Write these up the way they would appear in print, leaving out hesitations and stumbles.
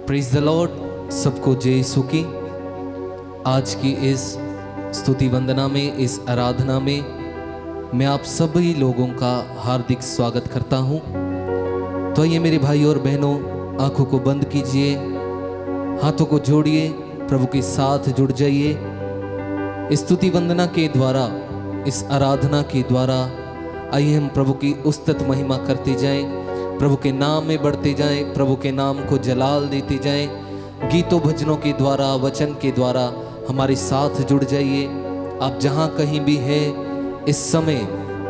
Praise the Lord. सबको जय यीशु की। आज की इस स्तुति वंदना में, इस आराधना में मैं आप सभी लोगों का हार्दिक स्वागत करता हूं। तो ये मेरे भाई और बहनों, आंखों को बंद कीजिए, हाथों को जोड़िए, प्रभु के साथ जुड़ जाइए। इस स्तुति वंदना के द्वारा, इस आराधना के द्वारा आइए हम प्रभु की उस्तत महिमा करते जाएं, प्रभु के नाम में बढ़ते जाएं, प्रभु के नाम को जलाल देते जाएं। गीतों भजनों के द्वारा, वचन के द्वारा हमारे साथ जुड़ जाइए। आप जहां कहीं भी हैं, इस समय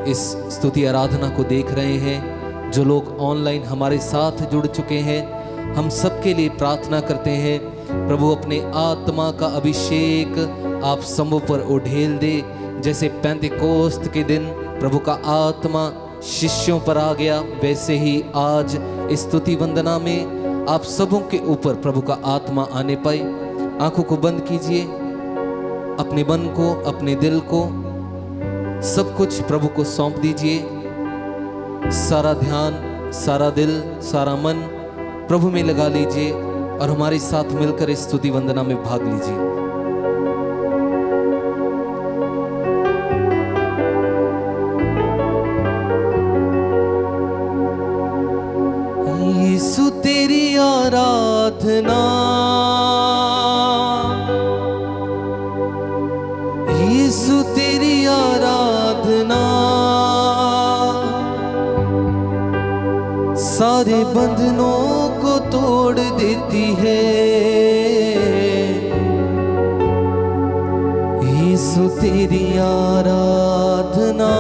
इस स्तुति आराधना को देख रहे हैं, जो लोग ऑनलाइन हमारे साथ जुड़ चुके हैं, हम सबके लिए प्रार्थना करते हैं प्रभु अपने आत्मा का अभिषेक आप सबों पर उड़ेल दे। जैसे पेंतेकोस्त के दिन प्रभु का आत्मा शिष्यों पर आ गया, वैसे ही आज इस स्तुति वंदना में आप सबों के ऊपर प्रभु का आत्मा आने पाए। आंखों को बंद कीजिए, अपने मन को, अपने दिल को, सब कुछ प्रभु को सौंप दीजिए। सारा ध्यान, सारा दिल, सारा मन प्रभु में लगा लीजिए और हमारे साथ मिलकर इस स्तुति वंदना में भाग लीजिए। यीशु तेरी आराधना, यीशु तेरी आराधना, सारे बंधनों को तोड़ देती है। यीशु तेरी आराधना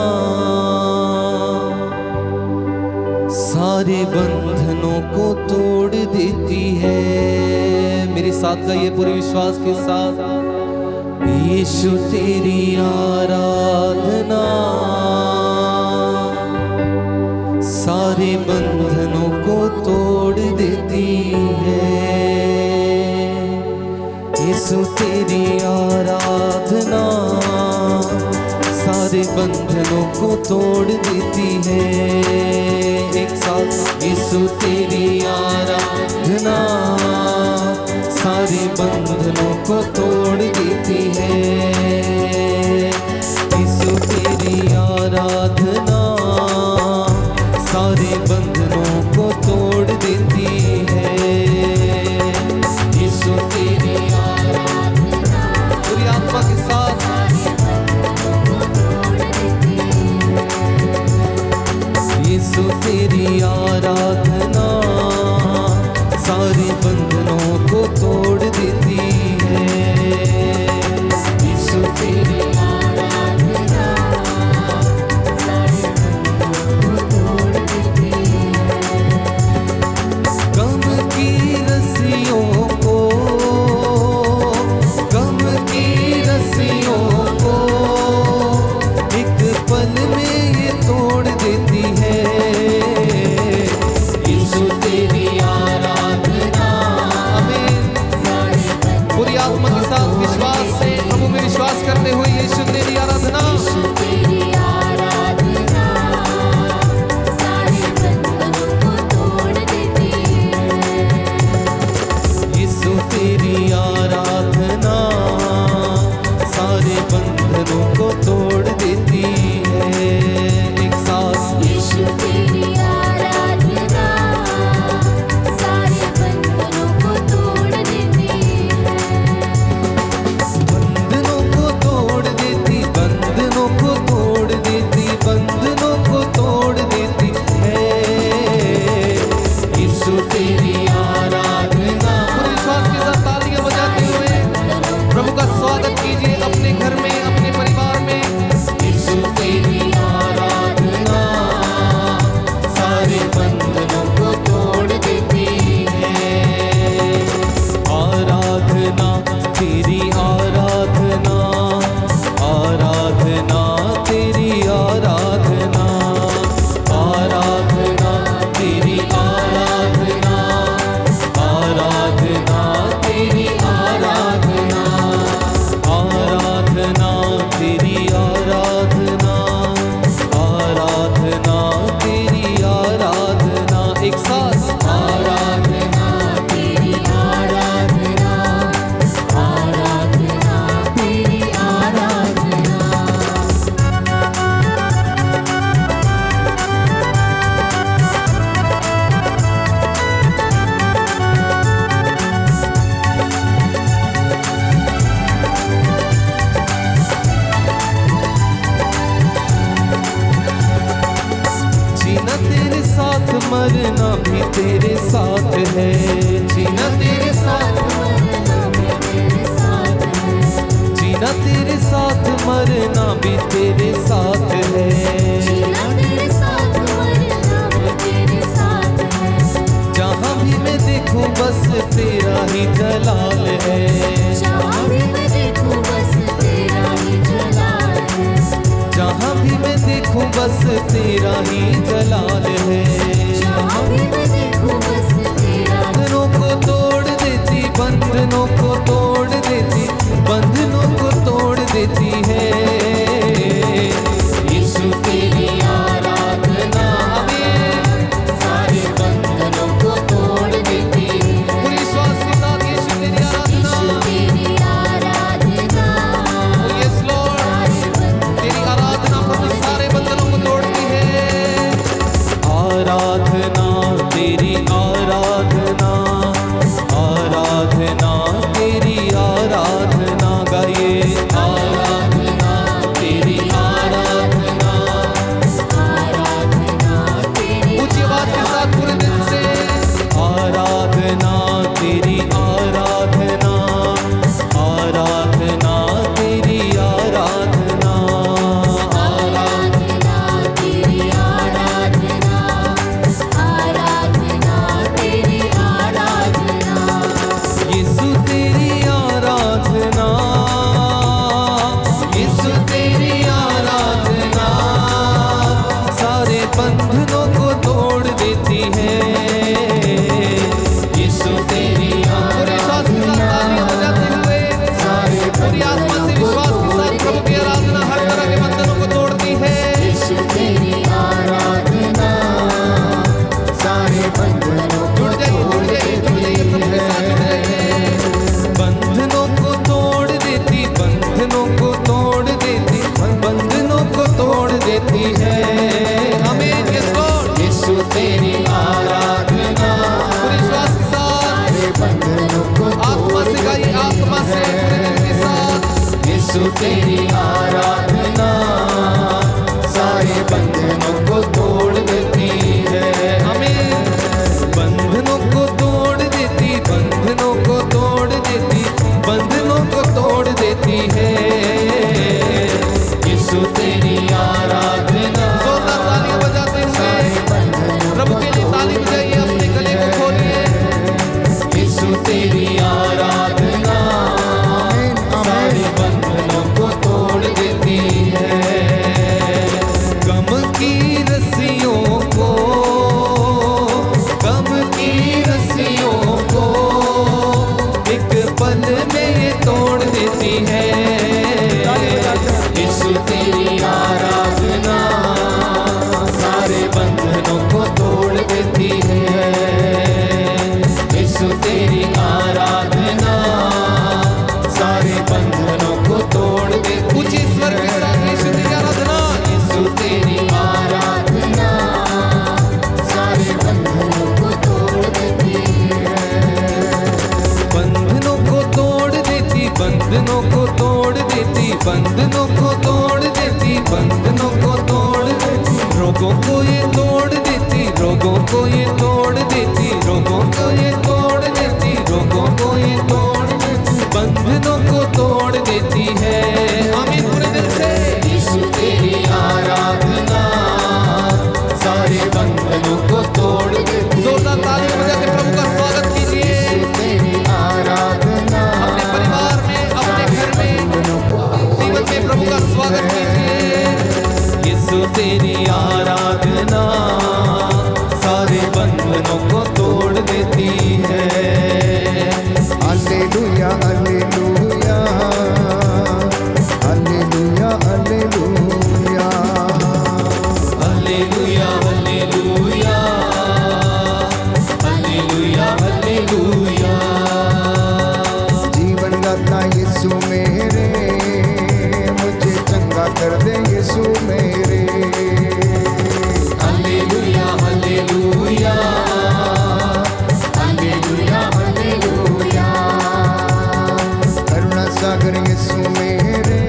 सारे बंधनों को तोड़ देती है। मेरे साथ गाइए पूरे विश्वास के साथ। यीशु तेरी आराधना सारे बंधनों को तोड़ देती है। यीशु तेरी आराधना सारे बंधनों को तोड़ देती है। एक साथ, यीशु तेरी आराधना सारे बंधनों को तोड़ देती है। यीशु तेरी आराधना सारे बंधनों को तोड़ देती है। यीशु तेरी आराधना पूरी आत्मा के साथ। यीशु तेरी आराधना सारे बंधनों को तोड़ देती है। यीशु तेरी आराधना सारे बंधनों को तोड़ देती है। गम की रस्सियों को, गम की रस्सियों को एक पल में ये तोड़ देती है। यीशु तेरी आराधना, आमीन, जीना तेरे साथ, जीना तेरे साथ, मरना भी तेरे साथ है। जहाँ भी मैं देखूं बस तेरा ही जलाल है। जहाँ भी मैं देखूं बस तेरा ही जलाल है। बंधनों को तोड़ देती, बंधनों को तोड़ देती, बंधनों को तोड़ देती है। यीशु तेरी आराधना हमें सारे बंधनों को तोड़ देती है। पूरी विश्वास के साथ यीशु तेरी आराधना, यस लॉर्ड, तेरी आराधना प्रभु सारे बंधनों को तोड़ती है। आराधना तेरी आराधना, आराधना तेरी आराधना, गाइए आराधना तेरी आराधना, ऊंची आवाज के साथ पूरे दिल से आराधना तेरी आराधना, आराधना तेरी आराधना, यीशु तेरी आराधना, यीशु तेरी आराधना सारे बंधनों को तोड़ देती है। यीशु तेरी आराधना, पूरी आत्मा से विश्वास के साथ प्रभु की आराधना हर तरह के बंधनों को तोड़ती है। यीशु तेरी आराधना सारे बंधनों को जुड़ जाइए प्रभु के साथ जुड़ जाइए। बंधनों को तोड़ देती, बंधनों को तोड़ देती, बंधनों को तोड़ देती है। आमीन, यस लॉर्ड। यीशु तेरी आराधना, पूरे विश्वास के साथ आत्मा से गाइए, आत्मा से पूरे दिल के साथ। यीशु तेरी आराधना सारे बंधनों को तोड़ देती है। आमीन। बंधनों को तोड़ देती, बंधनों को तोड़ देती, बंधनों को तोड़ देती है। यीशु तेरी आराधना, जोरदार तालियां बजाते हुए प्रभु के लिए ताली बजाइए, अपने गले को खोलिए। यीशु तेरी आराधना सारे बंधनों को तोड़ देती है। गम की रस्सियों को, गम की रस्सियों को एक पल में ये तोड़ देती है। यीशु तेरी आराधना सारे बंधनों को तोड़ देती है। यीशु तेरी आराधना सारे बंधनों को तोड़ देती। ऊंची स्वर के साथ यीशु तेरी आराधना, यीशु तेरी आराधना सारे बंधनों को तोड़ देती है। बंधनों को तोड़ देती, बंधनों को तोड़ देती, बंधनों को तोड़ देती, बंधनों को तोड़ देती, रोगों को ये तोड़ देती, रोगों को ये तोड़ देती, रोगों को ये तोड़ देती, रोगों को ये तोड़ देती, बंधनों को तोड़ देती है। आमीन, पूरे दिल से। यीशु तेरी आराधना सारे बंधनों को तोड़ देती। जोरदार तालियां बजा के प्रभु का स्वागत कीजिए। तेरी आराधना अपने परिवार में, अपने घर में, जीवन में प्रभु का स्वागत कीजिए। यीशु तेरी आराधना सारे बंधनों को तोड़ देती है। Hallelujah hallelujah hallelujah hallelujah hallelujah hallelujah hallelujah hallelujah. जीवन दाता यीशु मेरे, मुझे चंगा कर दे यीशु मेरे। Hallelujah hallelujah hallelujah hallelujah. करुणा सागर यीशु मेरे,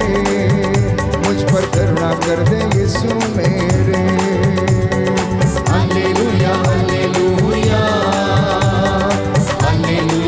मुझ पर करुणा कर दे यीशु मेरे। हालेलुया हालेलुया हालेलुया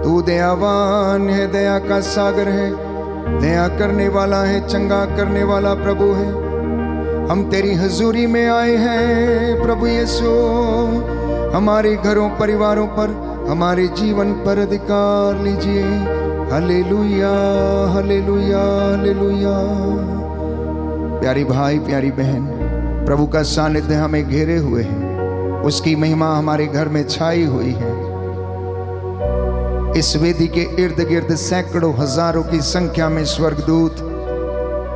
तू दयावान है, दया का सागर है, दया करने वाला है, चंगा करने वाला प्रभु है। हम तेरी हजूरी में आए हैं प्रभु यीशु, हमारे घरों परिवारों पर, हमारे जीवन पर अधिकार लीजिए। Hallelujah, hallelujah, hallelujah. प्यारी भाई, प्यारी बहन, प्रभु का सानिध्य हमें घेरे हुए है, उसकी महिमा हमारे घर में छाई हुई है। इस वेदी के इर्द गिर्द सैकड़ों हजारों की संख्या में स्वर्गदूत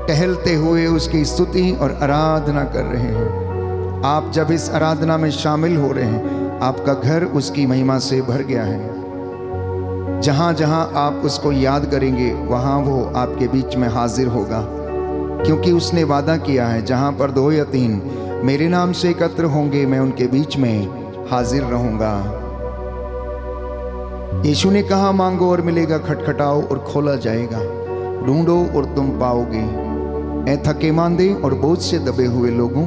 टहलते हुए उसकी स्तुति और आराधना कर रहे हैं। आप जब इस आराधना में शामिल हो रहे हैं, आपका घर उसकी महिमा से भर गया है। जहां जहां आप उसको याद करेंगे, वहां वो आपके बीच में हाजिर होगा, क्योंकि उसने वादा किया है, जहां पर 2 या 3 मेरे नाम से एकत्र होंगे, मैं उनके बीच में हाजिर रहूंगा। यीशु ने कहा, मांगो और मिलेगा, खटखटाओ और खोला जाएगा, ढूंढो और तुम पाओगे। ऐ थके मांदे और बोझ से दबे हुए लोगों,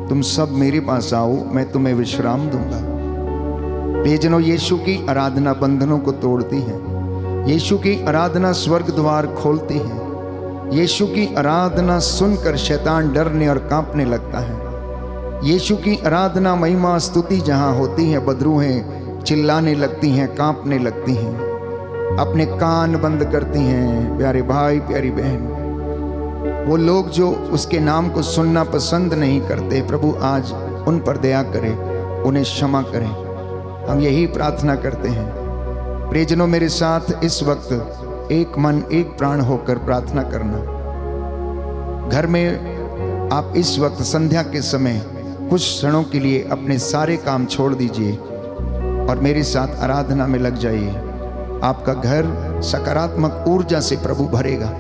तुम सब मेरे पास आओ, मैं तुम्हें विश्राम दूंगा। प्रियजनों, यीशु की आराधना बंधनों को तोड़ती है। यीशु की आराधना स्वर्ग द्वार खोलती है। यीशु की आराधना सुनकर शैतान डरने और कांपने लगता है। यीशु की आराधना महिमा स्तुति जहां होती है, बदरूहें चिल्लाने लगती हैं, कांपने लगती हैं, अपने कान बंद करती हैं। प्यारे भाई, प्यारी बहन, वो लोग जो उसके नाम को सुनना पसंद नहीं करते, प्रभु आज उन पर दया करे, उन्हें क्षमा करें। हम यही प्रार्थना करते हैं। प्रियजनों, मेरे साथ इस वक्त एक मन एक प्राण होकर प्रार्थना करना। घर में आप इस वक्त संध्या के समय कुछ क्षणों के लिए अपने सारे काम छोड़ दीजिए और मेरे साथ आराधना में लग जाइए। आपका घर सकारात्मक ऊर्जा से प्रभु भरेगा।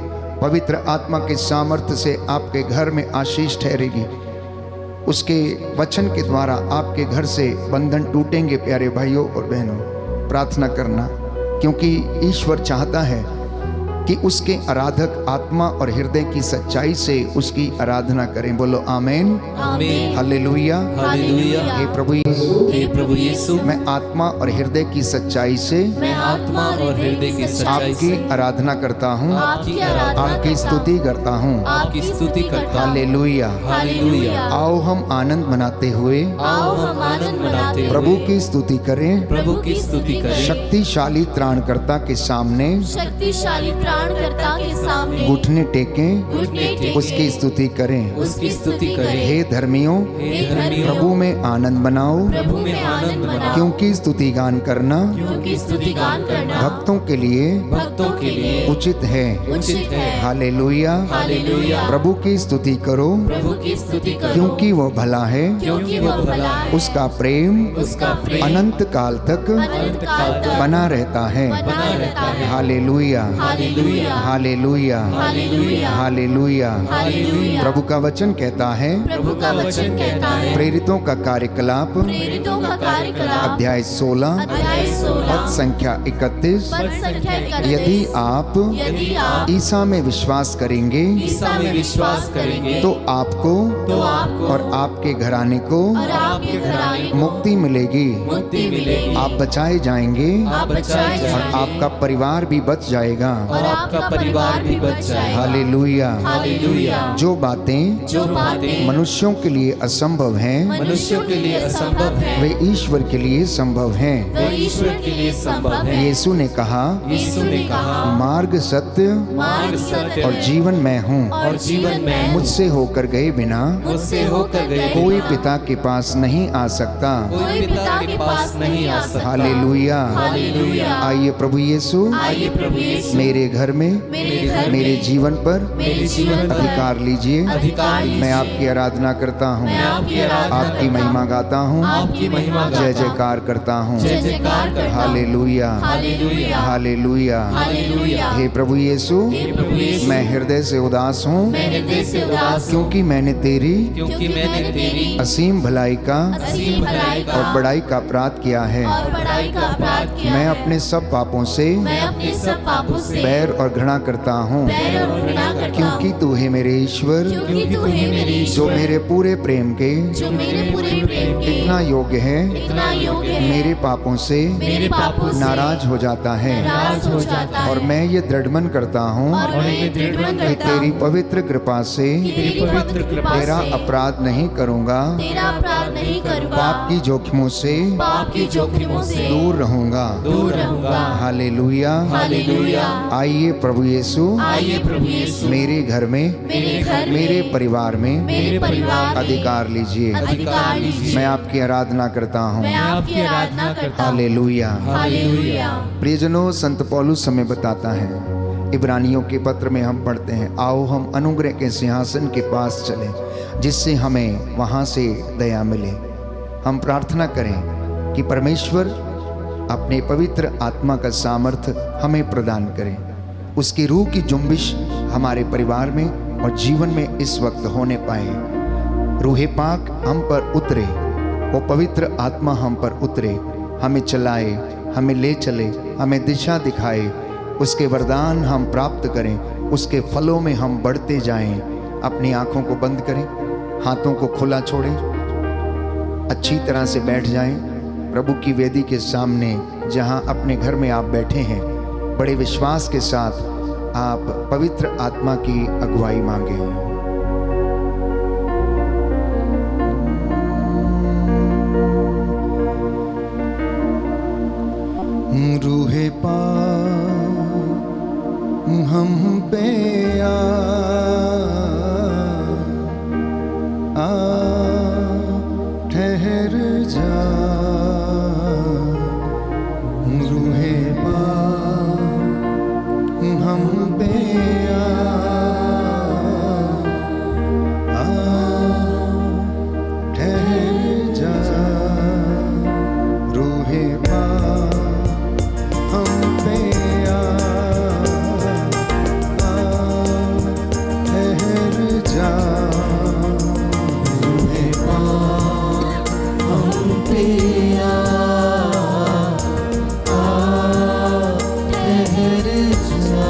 पवित्र आत्मा के सामर्थ्य से आपके घर में आशीष ठहरेगी। उसके वचन के द्वारा आपके घर से बंधन टूटेंगे। प्यारे भाइयों और बहनों, प्रार्थना करना, क्योंकि ईश्वर चाहता है कि उसके आराधक आत्मा और हृदय की सच्चाई से उसकी आराधना करें। बोलो आमीन, आमीन, हालेलुया, हालेलुया। हे प्रभु यीशु, हे प्रभु यीशु, मैं आत्मा और हृदय की सच्चाई से मैं आत्मा और हृदय की सच्चाई आपकी से आराधना करता हूँ, आपकी आराधना आपकी स्तुति करता हूँ। आपकी स्तुति करता हूँ। Hallelujah, hallelujah. आओ हम आनंद मनाते हुए आओ हम आनंद मनाते हुए प्रभु की स्तुति करें। प्रभु की स्तुति करें। शक्तिशाली त्राणकर्ता के सामने शक्तिशाली त्राणकर्ता के सामने घुटने टेकें, घुटने टेकें, उसकी स्तुति करें। उसकी स्तुति करें। हे धर्मियों, हे धर्मियों, प्रभु में आनंद मनाओ, प्रभु में आनंद मनाओ, क्योंकि स्तुति गान करना क्योंकि स्तुति गान करना भक्तों के लिए भक्तों के लिए उचित है। उचित है। Hallelujah, hallelujah. प्रभु की स्तुति करो, प्रभु की स्तुति करो, क्योंकि वो भला है, क्योंकि वह भला है, उसका प्रेम उसका प्रेम अनंत काल तक अनंत काल तक बना रहता है। बना रहता है। Hallelujah, hallelujah, hallelujah, hallelujah, hallelujah. Hallelujah. प्रभु का वचन कहता है, प्रभु का वचन कहता है, प्रेरितों का कार्यकलाप प्रेरितों का कार्यकलाप अध्याय 16 अध्याय 16 पद संख्या 31, पद संख्या 31, यदि आप यदि आप ईसा में विश्वास करेंगे ईसा में विश्वास करेंगे तो आपको तो आपको और आपके घराने को और आपके घराने को मुक्ति मिलेगी। मुक्ति मिलेगी। आप बचाए जाएंगे आप बचाए और जाएंगे आपका परिवार भी बच जाएगा। और आपका परिवार भी बच जाएगा। हालेलुया। हालेलुया। जो बातें जो बातें मनुष्यों के लिए असंभव हैं, मनुष्यों के लिए असंभव है, वे ईश्वर के लिए संभव हैं। वे ईश्वर के लिए संभव है। यीशु ने कहा, यीशु ने कहा, मार्ग, सत्य मार्ग, सत्य और जीवन मैं हूँ। और जीवन में मुझसे होकर गए बिना मुझसे होकर गए कोई पिता के पास नहीं आ सकता। कोई पिता के पास नहीं आ सकता। हालेलुया। हालेलुया। आइए प्रभु यीशु आइए प्रभु यीशु मेरे घर में, मेरे घर मेरे में, जीवन पर मेरे जीवन पर अधिकार लीजिए। अधिकार लीजिए। मैं आपकी आराधना करता हूँ, मैं आपकी आराधना आपकी करता महिमा हूँ, गाता हूँ, आपकी महिमा जय गाता हूँ, जयकार करता हूँ। जय जयकार करता हूँ। Hallelujah, hallelujah. हालेलुया। हालेलुया। हे प्रभु यीशु, हे प्रभु यीशु, मैं हृदय से उदास हूँ, मैं हृदय से उदास हूँ, क्योंकि मैंने तेरी क्योंकि मैंने तेरी असीम भलाई का असीम भलाई का और बड़ाई का अपराध किया है। और बड़ाई का अपराध किया मैं है। अपने सब पापों से मैं अपने सब पापों से बैर और घृणा करता हूँ, बैर और घृणा करता क्योंकि हूँ, तू है मेरे ईश्वर, क्योंकि तू है मेरे जो ईश्वर, मेरे पूरे प्रेम के जो मेरे पूरे प्रेम के इतना योग्य है, इतना योग्य है, मेरे पापों से मेरे पापों से नाराज हो जाता है। नाराज हो जाता है। और मैं ये दृढ़मन करता हूँ और मैं ये दृढ़ कि करता तेरी हूँ पवित्र कृपा से कि तेरी पवित्र कृपा तेरा से अपराध नहीं करूँगा, तेरा अपराध नहीं करूँगा, पाप की जोखिमों से पाप की जोखिमों से दूर रहूँगा। दूर रहूँगा। हालेलुया। हालेलुया। आइए प्रभु यीशु आइए प्रभु यीशु मेरे घर में, मेरे घर मेरे में, परिवार में मेरे परिवार में अधिकार लीजिए। अधिकार लीजिए। मैं आपकी आराधना करता हूँ। मैं आपकी आराधना करता हूँ। हालेलुया। हालेलुया। प्रियजनों, संत पौलुस हमें बताता है, इब्रानियों के पत्र में हम पढ़ते हैं, आओ हम अनुग्रह के सिंहासन के पास चलें, जिससे हमें वहाँ से दया मिले। हम प्रार्थना करें कि परमेश्वर अपने पवित्र आत्मा का सामर्थ्य हमें प्रदान करें, उसकी रूह की जुम्बिश हमारे परिवार में और जीवन में इस वक्त होने पाए। रूहे पाक हम पर उतरे, वो पवित्र आत्मा हम पर उतरे, हमें चलाए, हमें ले चले, हमें दिशा दिखाए, उसके वरदान हम प्राप्त करें, उसके फलों में हम बढ़ते जाएं। अपनी आँखों को बंद करें, हाथों को खुला छोड़ें, अच्छी तरह से बैठ जाएं प्रभु की वेदी के सामने, जहां अपने घर में आप बैठे हैं। बड़े विश्वास के साथ आप पवित्र आत्मा की अगुवाई मांगें। रूहे पाक हम पे आ ठहर जा, रूहे पाक हम पे आ ठहर जा, रूहे पाक हम पे ठहर जा, रूहे पाक हम पे ठहर जा,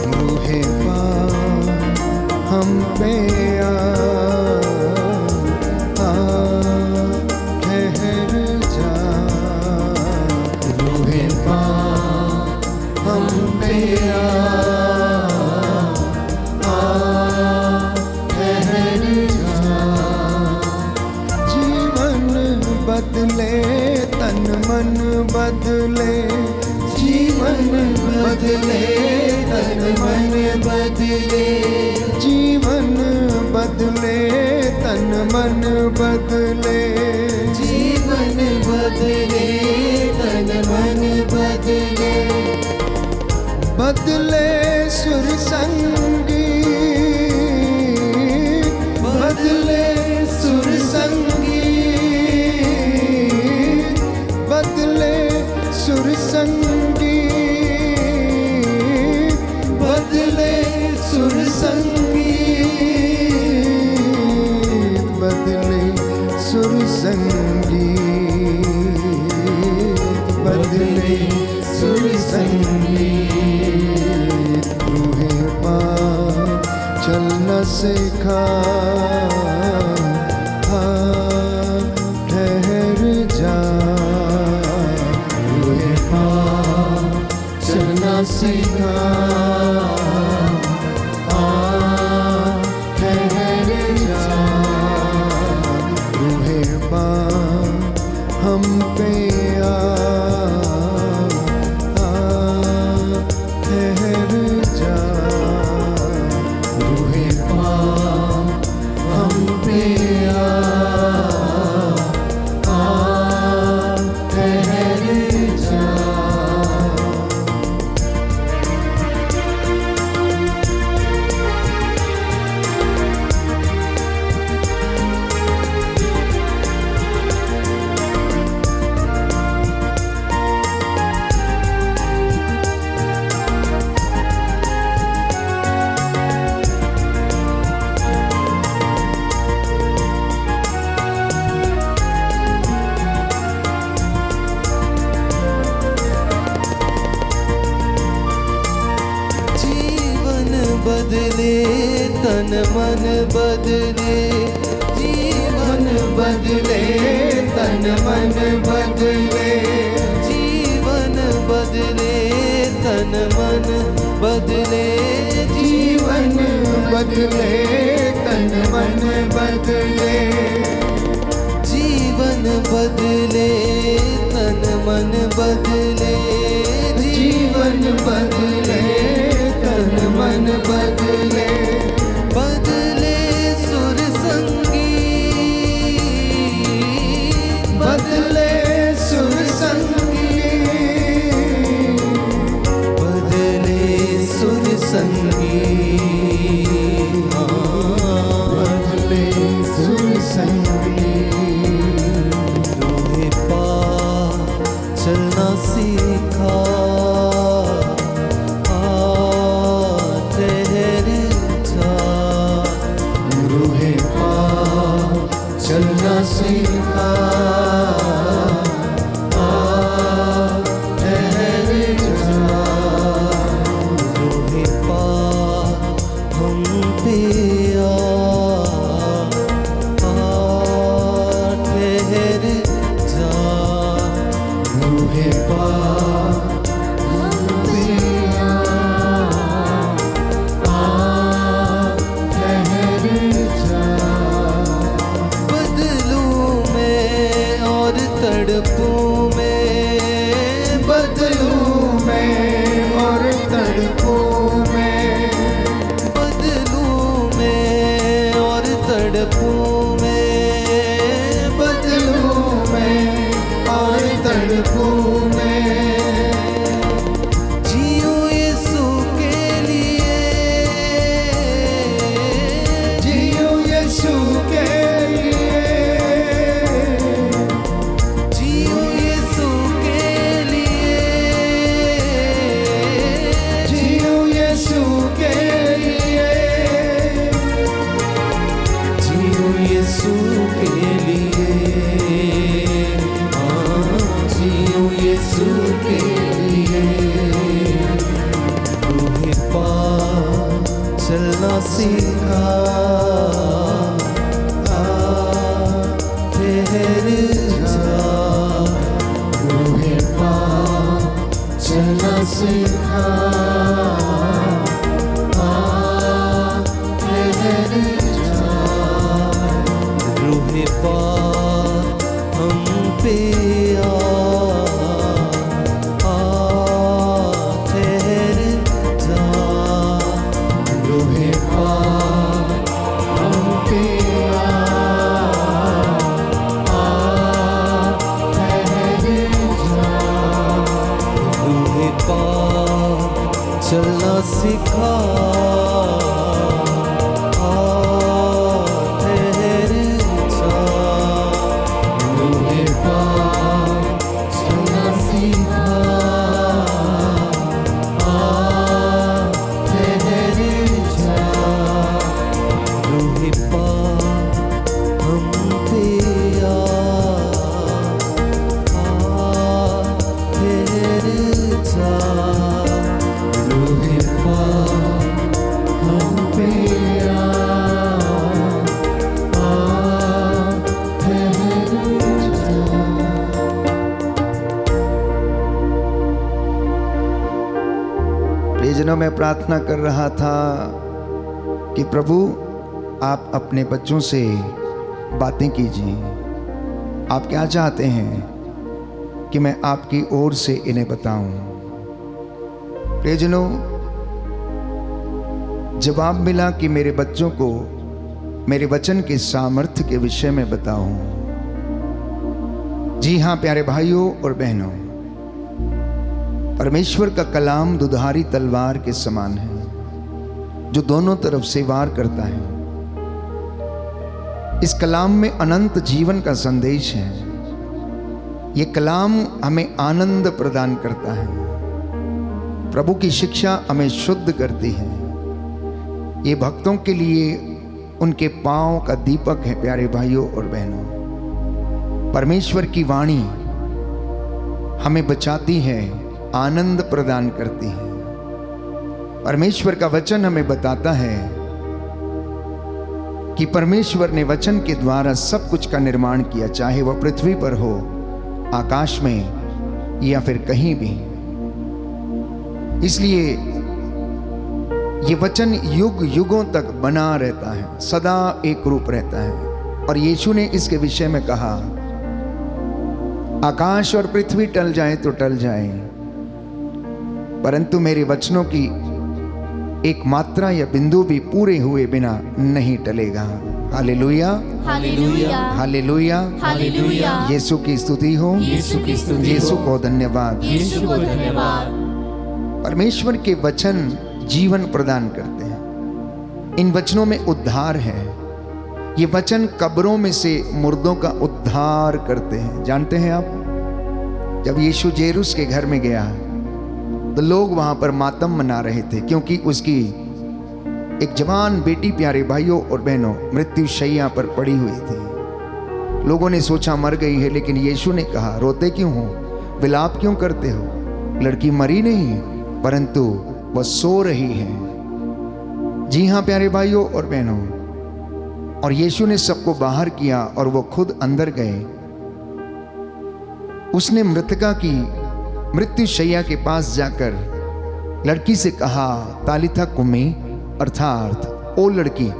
रूहे पाक हम पे ठहर जा, रूहे पाक हम पे ठहर जा। जीवन बदले, तन मन बदले, जीवन बदले, तन मन बदले, जीवन बदले, तन मन बदले, जीवन बदले, तन मन बदले, बदले सुर संगीत, बदले सुर संगीत, बदले सुर संगीत, बदले सुर संगीत, बदले सुर संगीत, बदले सुर संगीत, रूहे पाक चलना सिखा, ठहर जा, रूहे पाक चलना सिखा, ठहर जा, रूहे पाक हम पे ठहर जा, रूहे पाक बदले, तन मन बदले, जीवन बदले, तन मन बदले, जीवन बदले, तन मन बदले, जीवन बदले, तन मन बदले, जीवन बदले, तन मन बदले, जीवन बदले, तन मन बदले, बदले सुर संगीत, बदले सुर संगीत, बदले सुर संगीत, बदले सुर संगीत, रूहे पार चलना सीखा, ठहर जा, रूहे पार चलना सीखा, ठहर जा, रूहे पार हम पे आ, ठहर जा, रूहे पार हम पे ठहर जा, बदलूं मैं और तड़पूं मैं, बदलूं मैं और तड़पूं मैं, बदलूं मैं और तड़पूं मैं, बदलूं मैं और तड़पूं मैं, जियूं यीशु के लिए, जियूं यीशु के लिए, जियूं यीशु के लिए, जियूं यीशु के लिए, जियूं यीशु के लिए, जियूं यीशु के लिए, रूहे पार चलना सीखा, ठहर जा, रूहे पार चलना सीखा, ठहर जा, रूहे पार हम पे आ, ठहर जा, रूहे पार हम पे ठहर जा, रूहे पार चलना सिखा, ठहर जा, रूहे पार चलना सीखा, ठहर जा, रूहे पार हम पे आ, ठहर जा, रूहे पार हम पे ठहर जा। प्रियजनों, मैं प्रार्थना कर रहा था कि प्रभु आप अपने बच्चों से बातें कीजिए। आप क्या चाहते हैं कि मैं आपकी ओर से इन्हें बताऊं। प्रियजनों, जवाब मिला कि मेरे बच्चों को मेरे वचन के सामर्थ्य के विषय में बताऊं। जी हाँ प्यारे भाइयों और बहनों, परमेश्वर का कलाम दुधारी तलवार के समान है जो दोनों तरफ से वार करता है। इस कलाम में अनंत जीवन का संदेश है। ये कलाम हमें आनंद प्रदान करता है। प्रभु की शिक्षा हमें शुद्ध करती है। ये भक्तों के लिए उनके पांव का दीपक है। प्यारे भाइयों और बहनों, परमेश्वर की वाणी हमें बचाती है, आनंद प्रदान करती है। परमेश्वर का वचन हमें बताता है कि परमेश्वर ने वचन के द्वारा सब कुछ का निर्माण किया, चाहे वह पृथ्वी पर हो, आकाश में या फिर कहीं भी। इसलिए ये वचन युग युगों तक बना रहता है, सदा एक रूप रहता है। और यीशु ने इसके विषय में कहा, आकाश और पृथ्वी टल जाए तो टल जाए, परंतु मेरे वचनों की एक मात्रा या बिंदु भी पूरे हुए बिना नहीं टलेगा। Hallelujah, hallelujah, hallelujah, hallelujah. Yeshu की स्तुति हो, यीशु की स्तुति यीशु हो। को धन्यवाद। यीशु को धन्यवाद। परमेश्वर के वचन जीवन प्रदान करते हैं। इन वचनों में उद्धार है। ये वचन कब्रों में से मुर्दों का उद्धार करते हैं। जानते हैं आप, जब यीशु जेरूस के घर में गया तो लोग वहां पर मातम मना रहे थे, क्योंकि उसकी एक जवान बेटी, प्यारे भाइयों और बहनों, मृत्यु शैया पर पड़ी हुई थी। लोगों ने सोचा मर गई है, लेकिन यीशु ने कहा, रोते क्यों हो, विलाप क्यों करते हो? लड़की मरी नहीं, परंतु वह सो रही है। जी हाँ प्यारे भाइयों और बहनों, और यीशु ने सबको बाहर किया और वो खुद अंदर गए। उसने मृतका की मृत्यु शैया के पास जाकर लड़की से कहा, तालिथा कुम्मी, अर्थात ओ लड़की,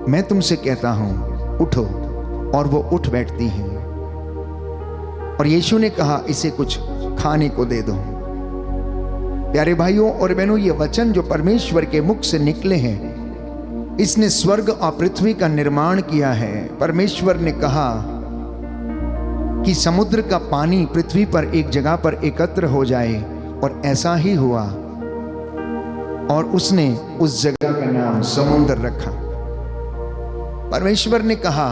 मैं तुमसे कहता हूं उठो, और वो उठ बैठती है। और यीशु ने कहा, इसे कुछ खाने को दे दो। प्यारे भाइयों और बहनों, ये वचन जो परमेश्वर के मुख से निकले हैं, इसने स्वर्ग और पृथ्वी का निर्माण किया है। परमेश्वर ने कहा कि समुद्र का पानी पृथ्वी पर एक जगह पर एकत्र हो जाए, और ऐसा ही हुआ। और उसने उस जगह का नाम समुद्र रखा। परमेश्वर ने कहा,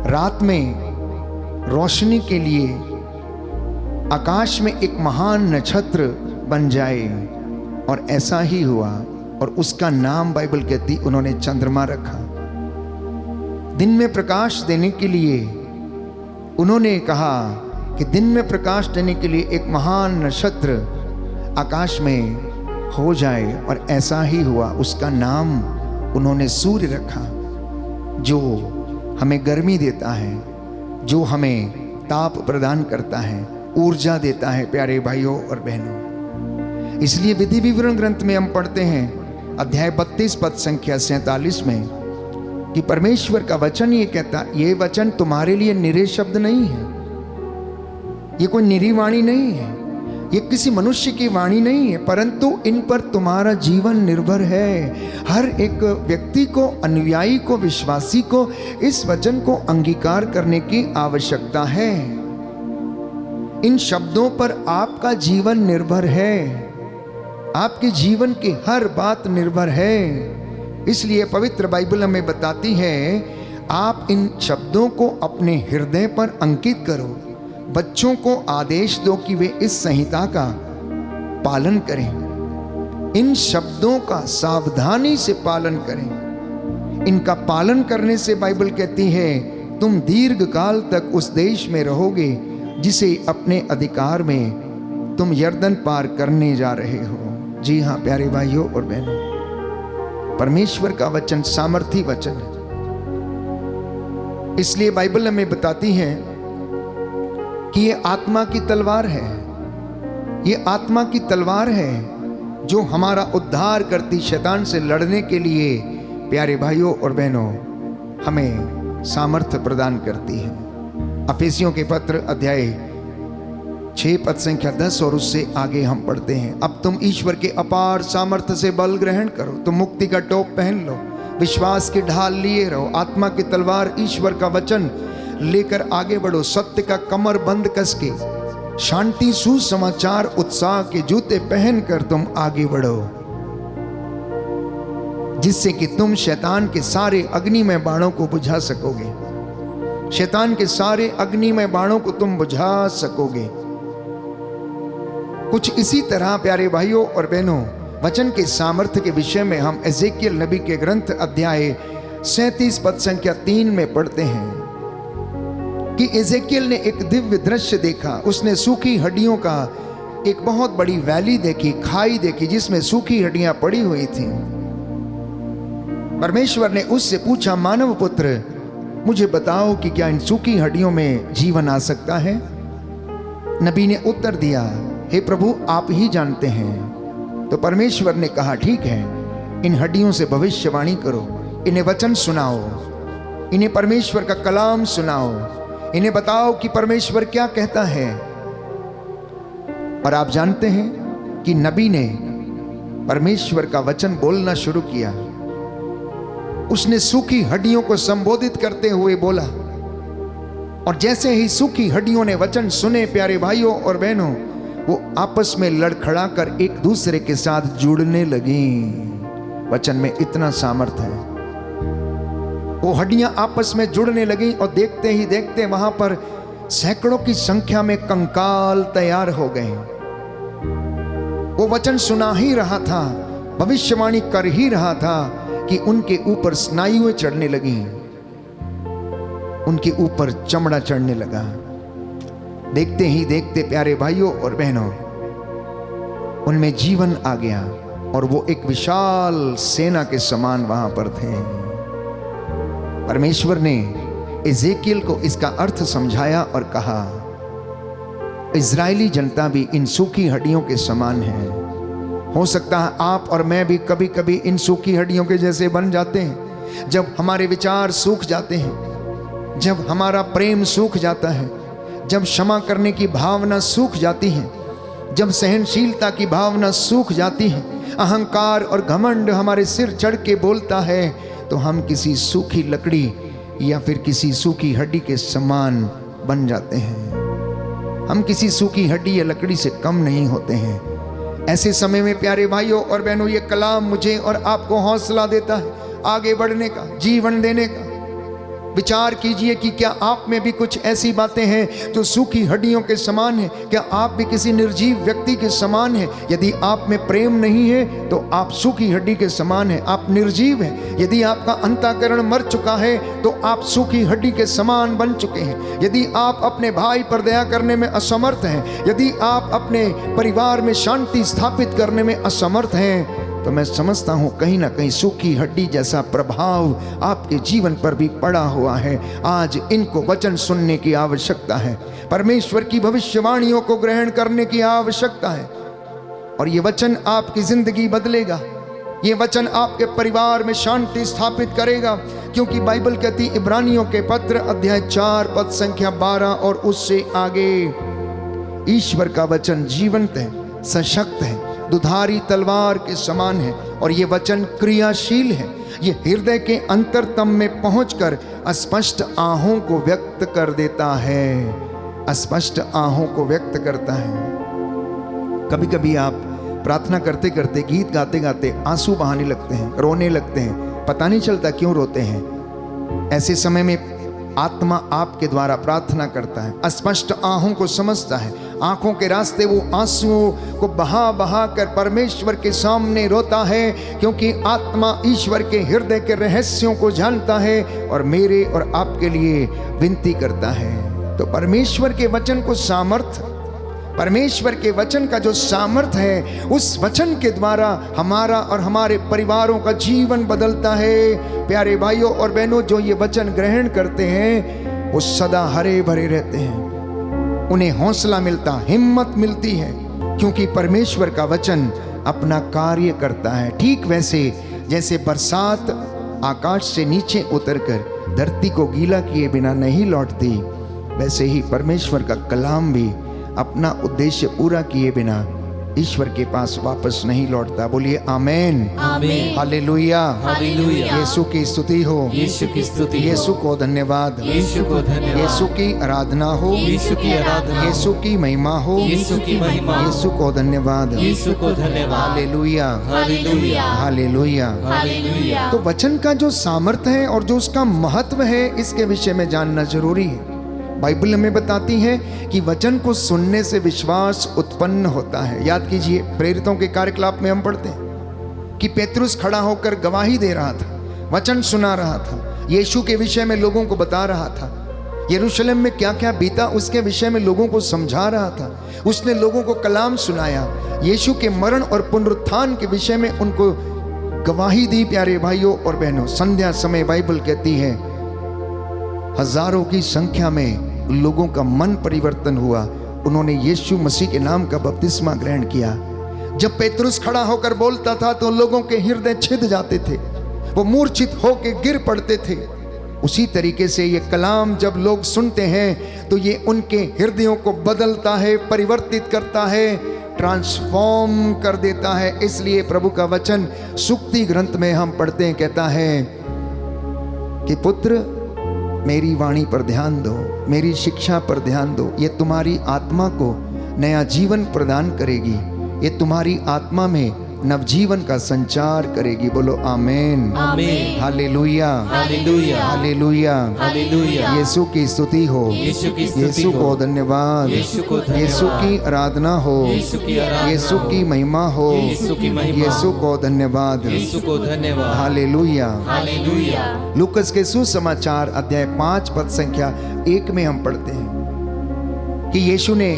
रात में रोशनी के लिए आकाश में एक महान नक्षत्र बन जाए, और ऐसा ही हुआ। और उसका नाम बाइबल कहती उन्होंने चंद्रमा रखा। दिन में प्रकाश देने के लिए उन्होंने कहा कि दिन में प्रकाश देने के लिए एक महान नक्षत्र आकाश में हो जाए, और ऐसा ही हुआ। उसका नाम उन्होंने सूर्य रखा, जो हमें गर्मी देता है, जो हमें ताप प्रदान करता है, ऊर्जा देता है। प्यारे भाइयों और बहनों, इसलिए विधि विवरण ग्रंथ में हम पढ़ते हैं, अध्याय 32 पद संख्या 47 में, कि परमेश्वर का वचन ये कहता, ये वचन तुम्हारे लिए निरे शब्द नहीं है, ये कोई निरी वाणी नहीं है, ये किसी मनुष्य की वाणी नहीं है, परंतु इन पर तुम्हारा जीवन निर्भर है। हर एक व्यक्ति को, अनुयायी को, विश्वासी को इस वचन को अंगीकार करने की आवश्यकता है। इन शब्दों पर आपका जीवन निर्भर है, आपके जीवन की हर बात निर्भर है। इसलिए पवित्र बाइबल हमें बताती है, आप इन शब्दों को अपने हृदय पर अंकित करो। बच्चों को आदेश दो कि वे इस संहिता का पालन करें। इन शब्दों का सावधानी से पालन करें। इनका पालन करने से बाइबल कहती है, तुम दीर्घ काल तक उस देश में रहोगे जिसे अपने अधिकार में तुम यर्दन पार करने जा रहे हो। जी हाँ प्यारे भाइयों और बहनों, परमेश्वर का वचन सामर्थी वचन है। इसलिए बाइबल हमें बताती है कि ये आत्मा की तलवार है। ये आत्मा की तलवार है जो हमारा उद्धार करती, शैतान से लड़ने के लिए प्यारे भाइयों और बहनों हमें सामर्थ्य प्रदान करती है। अफेसियों के पत्र अध्याय 6 पद संख्या 10 और उससे आगे हम पढ़ते हैं, अब तुम ईश्वर के अपार सामर्थ्य से बल ग्रहण करो, तुम मुक्ति का टोप पहन लो, विश्वास की ढाल लिए रहो, आत्मा की तलवार ईश्वर का वचन लेकर आगे बढ़ो, सत्य का कमर बंद कस के, शांति, सुसमाचार, उत्साह के जूते पहनकर तुम आगे बढ़ो, जिससे कि तुम शैतान के सारे अग्निमय बाणों को बुझा सकोगे। शैतान के सारे अग्निमय बाणों को तुम बुझा सकोगे। कुछ इसी तरह प्यारे भाइयों और बहनों, वचन के सामर्थ्य के विषय में हम एजेकियल नबी के ग्रंथ अध्याय 37 पद संख्या 3 में पढ़ते हैं कि एजेकियल ने एक दिव्य दृश्य देखा। उसने सूखी हड्डियों का एक बहुत बड़ी वैली देखी, खाई देखी, जिसमें सूखी हड्डियां पड़ी हुई थी। परमेश्वर ने उससे पूछा, मानव पुत्र, मुझे बताओ कि क्या इन सूखी हड्डियों में जीवन आ सकता है? नबी ने उत्तर दिया, हे प्रभु, आप ही जानते हैं। तो परमेश्वर ने कहा, ठीक है, इन हड्डियों से भविष्यवाणी करो, इन्हें वचन सुनाओ, इन्हें परमेश्वर का कलाम सुनाओ, इन्हें बताओ कि परमेश्वर क्या कहता है। और आप जानते हैं कि नबी ने परमेश्वर का वचन बोलना शुरू किया। उसने सूखी हड्डियों को संबोधित करते हुए बोला, और जैसे ही सूखी हड्डियों ने वचन सुने, प्यारे भाइयों और बहनों, वो आपस में लड़खड़ाकर एक दूसरे के साथ जुड़ने लगी। वचन में इतना सामर्थ्य है। वो हड्डियां आपस में जुड़ने लगी और देखते ही देखते वहां पर सैकड़ों की संख्या में कंकाल तैयार हो गए। वो वचन सुना ही रहा था, भविष्यवाणी कर ही रहा था कि उनके ऊपर स्नायुएं चढ़ने लगी, उनके ऊपर चमड़ा चढ़ने लगा। देखते ही देखते प्यारे भाइयों और बहनों, उनमें जीवन आ गया और वो एक विशाल सेना के समान वहां पर थे। परमेश्वर ने एजेकियल को इसका अर्थ समझाया और कहा, इजरायली जनता भी इन सूखी हड्डियों के समान है। हो सकता है आप और मैं भी कभी कभी इन सूखी हड्डियों के जैसे बन जाते हैं। जब हमारे विचार सूख जाते हैं, जब हमारा प्रेम सूख जाता है, जब क्षमा करने की भावना सूख जाती है, जब सहनशीलता की भावना सूख जाती है, अहंकार और घमंड हमारे सिर चढ़ के बोलता है, तो हम किसी सूखी लकड़ी या फिर किसी सूखी हड्डी के समान बन जाते हैं। हम किसी सूखी हड्डी या लकड़ी से कम नहीं होते हैं। ऐसे समय में प्यारे भाइयों और बहनों, ये कलाम मुझे और आपको हौसला देता है आगे बढ़ने का, जीवन देने का। विचार कीजिए कि क्या आप में भी कुछ ऐसी बातें हैं जो सूखी हड्डियों के समान है? क्या आप भी किसी निर्जीव व्यक्ति के समान हैं? यदि आप में प्रेम नहीं है तो आप सूखी हड्डी के समान हैं, आप निर्जीव हैं। यदि आपका अंतःकरण मर चुका है तो आप सूखी हड्डी के समान बन चुके हैं। यदि आप अपने भाई पर दया करने में असमर्थ हैं, यदि आप अपने परिवार में शांति स्थापित करने में असमर्थ हैं, तो मैं समझता हूं कहीं ना कहीं सूखी हड्डी जैसा प्रभाव आपके जीवन पर भी पड़ा हुआ है। आज इनको वचन सुनने की आवश्यकता है, परमेश्वर की भविष्यवाणियों को ग्रहण करने की आवश्यकता है, और ये वचन आपकी जिंदगी बदलेगा। ये वचन आपके परिवार में शांति स्थापित करेगा, क्योंकि बाइबल कहती, इब्रानियों के पत्र अध्याय 4 पद संख्या 12 और उससे आगे, ईश्वर का वचन जीवंत है, सशक्त है, दुधारी तलवार के समान है, और ये वचन क्रियाशील है। ये हृदय के अंतरतम में पहुंचकर अस्पष्ट आहों को व्यक्त कर देता है, अस्पष्ट आहों को व्यक्त करता है। कभी कभी आप प्रार्थना करते करते, गीत गाते गाते आंसू बहाने लगते हैं, रोने लगते हैं, पता नहीं चलता क्यों रोते हैं। ऐसे समय में आत्मा आपके द्वारा प्रार्थना करता है, अस्पष्ट आहों को समझता है, आंखों के रास्ते वो आंसुओं को बहा बहा कर परमेश्वर के सामने रोता है, क्योंकि आत्मा ईश्वर के हृदय के रहस्यों को जानता है और मेरे और आपके लिए विनती करता है। तो परमेश्वर के वचन को सामर्थ्य, परमेश्वर के वचन का जो सामर्थ्य है, उस वचन के द्वारा हमारा और हमारे परिवारों का जीवन बदलता है। प्यारे भाइयों और बहनों, जो ये वचन ग्रहण करते हैं वो सदा हरे भरे रहते हैं, उन्हें हौसला मिलता, हिम्मत मिलती है, क्योंकि परमेश्वर का वचन अपना कार्य करता है। ठीक वैसे जैसे बरसात आकाश से नीचे उतरकर धरती को गीला किए बिना नहीं लौटती, वैसे ही परमेश्वर का कलाम भी अपना उद्देश्य पूरा किए बिना ईश्वर के पास वापस नहीं लौटता। बोलिए आमेन, आमेन, हालेलुया, हालेलुया। यीशु की स्तुति हो, यीशु की स्तुति हो, यीशु को धन्यवाद, यीशु को धन्यवाद, यीशु की आराधना हो, यीशु की आराधना, यीशु की महिमा हो, यीशु की महिमा, यीशु को धन्यवाद, यीशु को धन्यवाद, हालेलुया, हालेलुया, हालेलुया। हालेलुया। तो वचन का जो सामर्थ्य है और जो उसका महत्व है, इसके विषय में जानना जरूरी है। बाइबल हमें बताती है कि वचन को सुनने से विश्वास उत्पन्न होता है। याद कीजिए, प्रेरितों के कार्यकलाप में हम पढ़ते हैं कि पेतरुस खड़ा होकर गवाही दे रहा था, वचन सुना रहा था, यीशु के विषय में लोगों को बता रहा था। यरूशलेम में क्या क्या बीता उसके विषय में लोगों को समझा रहा था। उसने लोगों को कलाम सुनाया, यीशु के मरण और पुनरुत्थान के विषय में उनको गवाही दी। प्यारे भाइयों और बहनों, संध्या समय बाइबल कहती है हजारों की संख्या में लोगों का मन परिवर्तन हुआ। उन्होंने यीशु मसीह के नाम का बपतिस्मा ग्रहण किया। जब पेतरुस खड़ा होकर बोलता था तो लोगों के हृदय छिद जाते थे, वो मूर्छित होकर गिर पड़ते थे। उसी तरीके से ये कलाम जब लोग सुनते हैं तो ये उनके हृदयों को बदलता है, परिवर्तित करता है, ट्रांसफॉर्म कर देता है। इसलिए प्रभु का वचन सुक्ति ग्रंथ में हम पढ़ते हैं, कहता है कि पुत्र मेरी वाणी पर ध्यान दो, मेरी शिक्षा पर ध्यान दो, ये तुम्हारी आत्मा को नया जीवन प्रदान करेगी, ये तुम्हारी आत्मा में नवजीवन का संचार करेगी। बोलो आमेन, आमीन, हालेलुया, हालेलुया, हालेलुया, हालेलुया। यीशु की स्तुति हो, यीशु की स्तुति यीशु हो, को धन्यवाद, यीशु को धन्यवाद, यीशु की आराधना हो, यीशु की आराधना यीशु हो, की महिमा हो, यीशु की महिमा यीशु को धन्यवाद, यीशु को धन्यवाद, हालेलुया। हालेलुया। लूकस के सुसमाचार अध्याय 5 पद संख्या 1 में हम पढ़ते हैं कि यीशु ने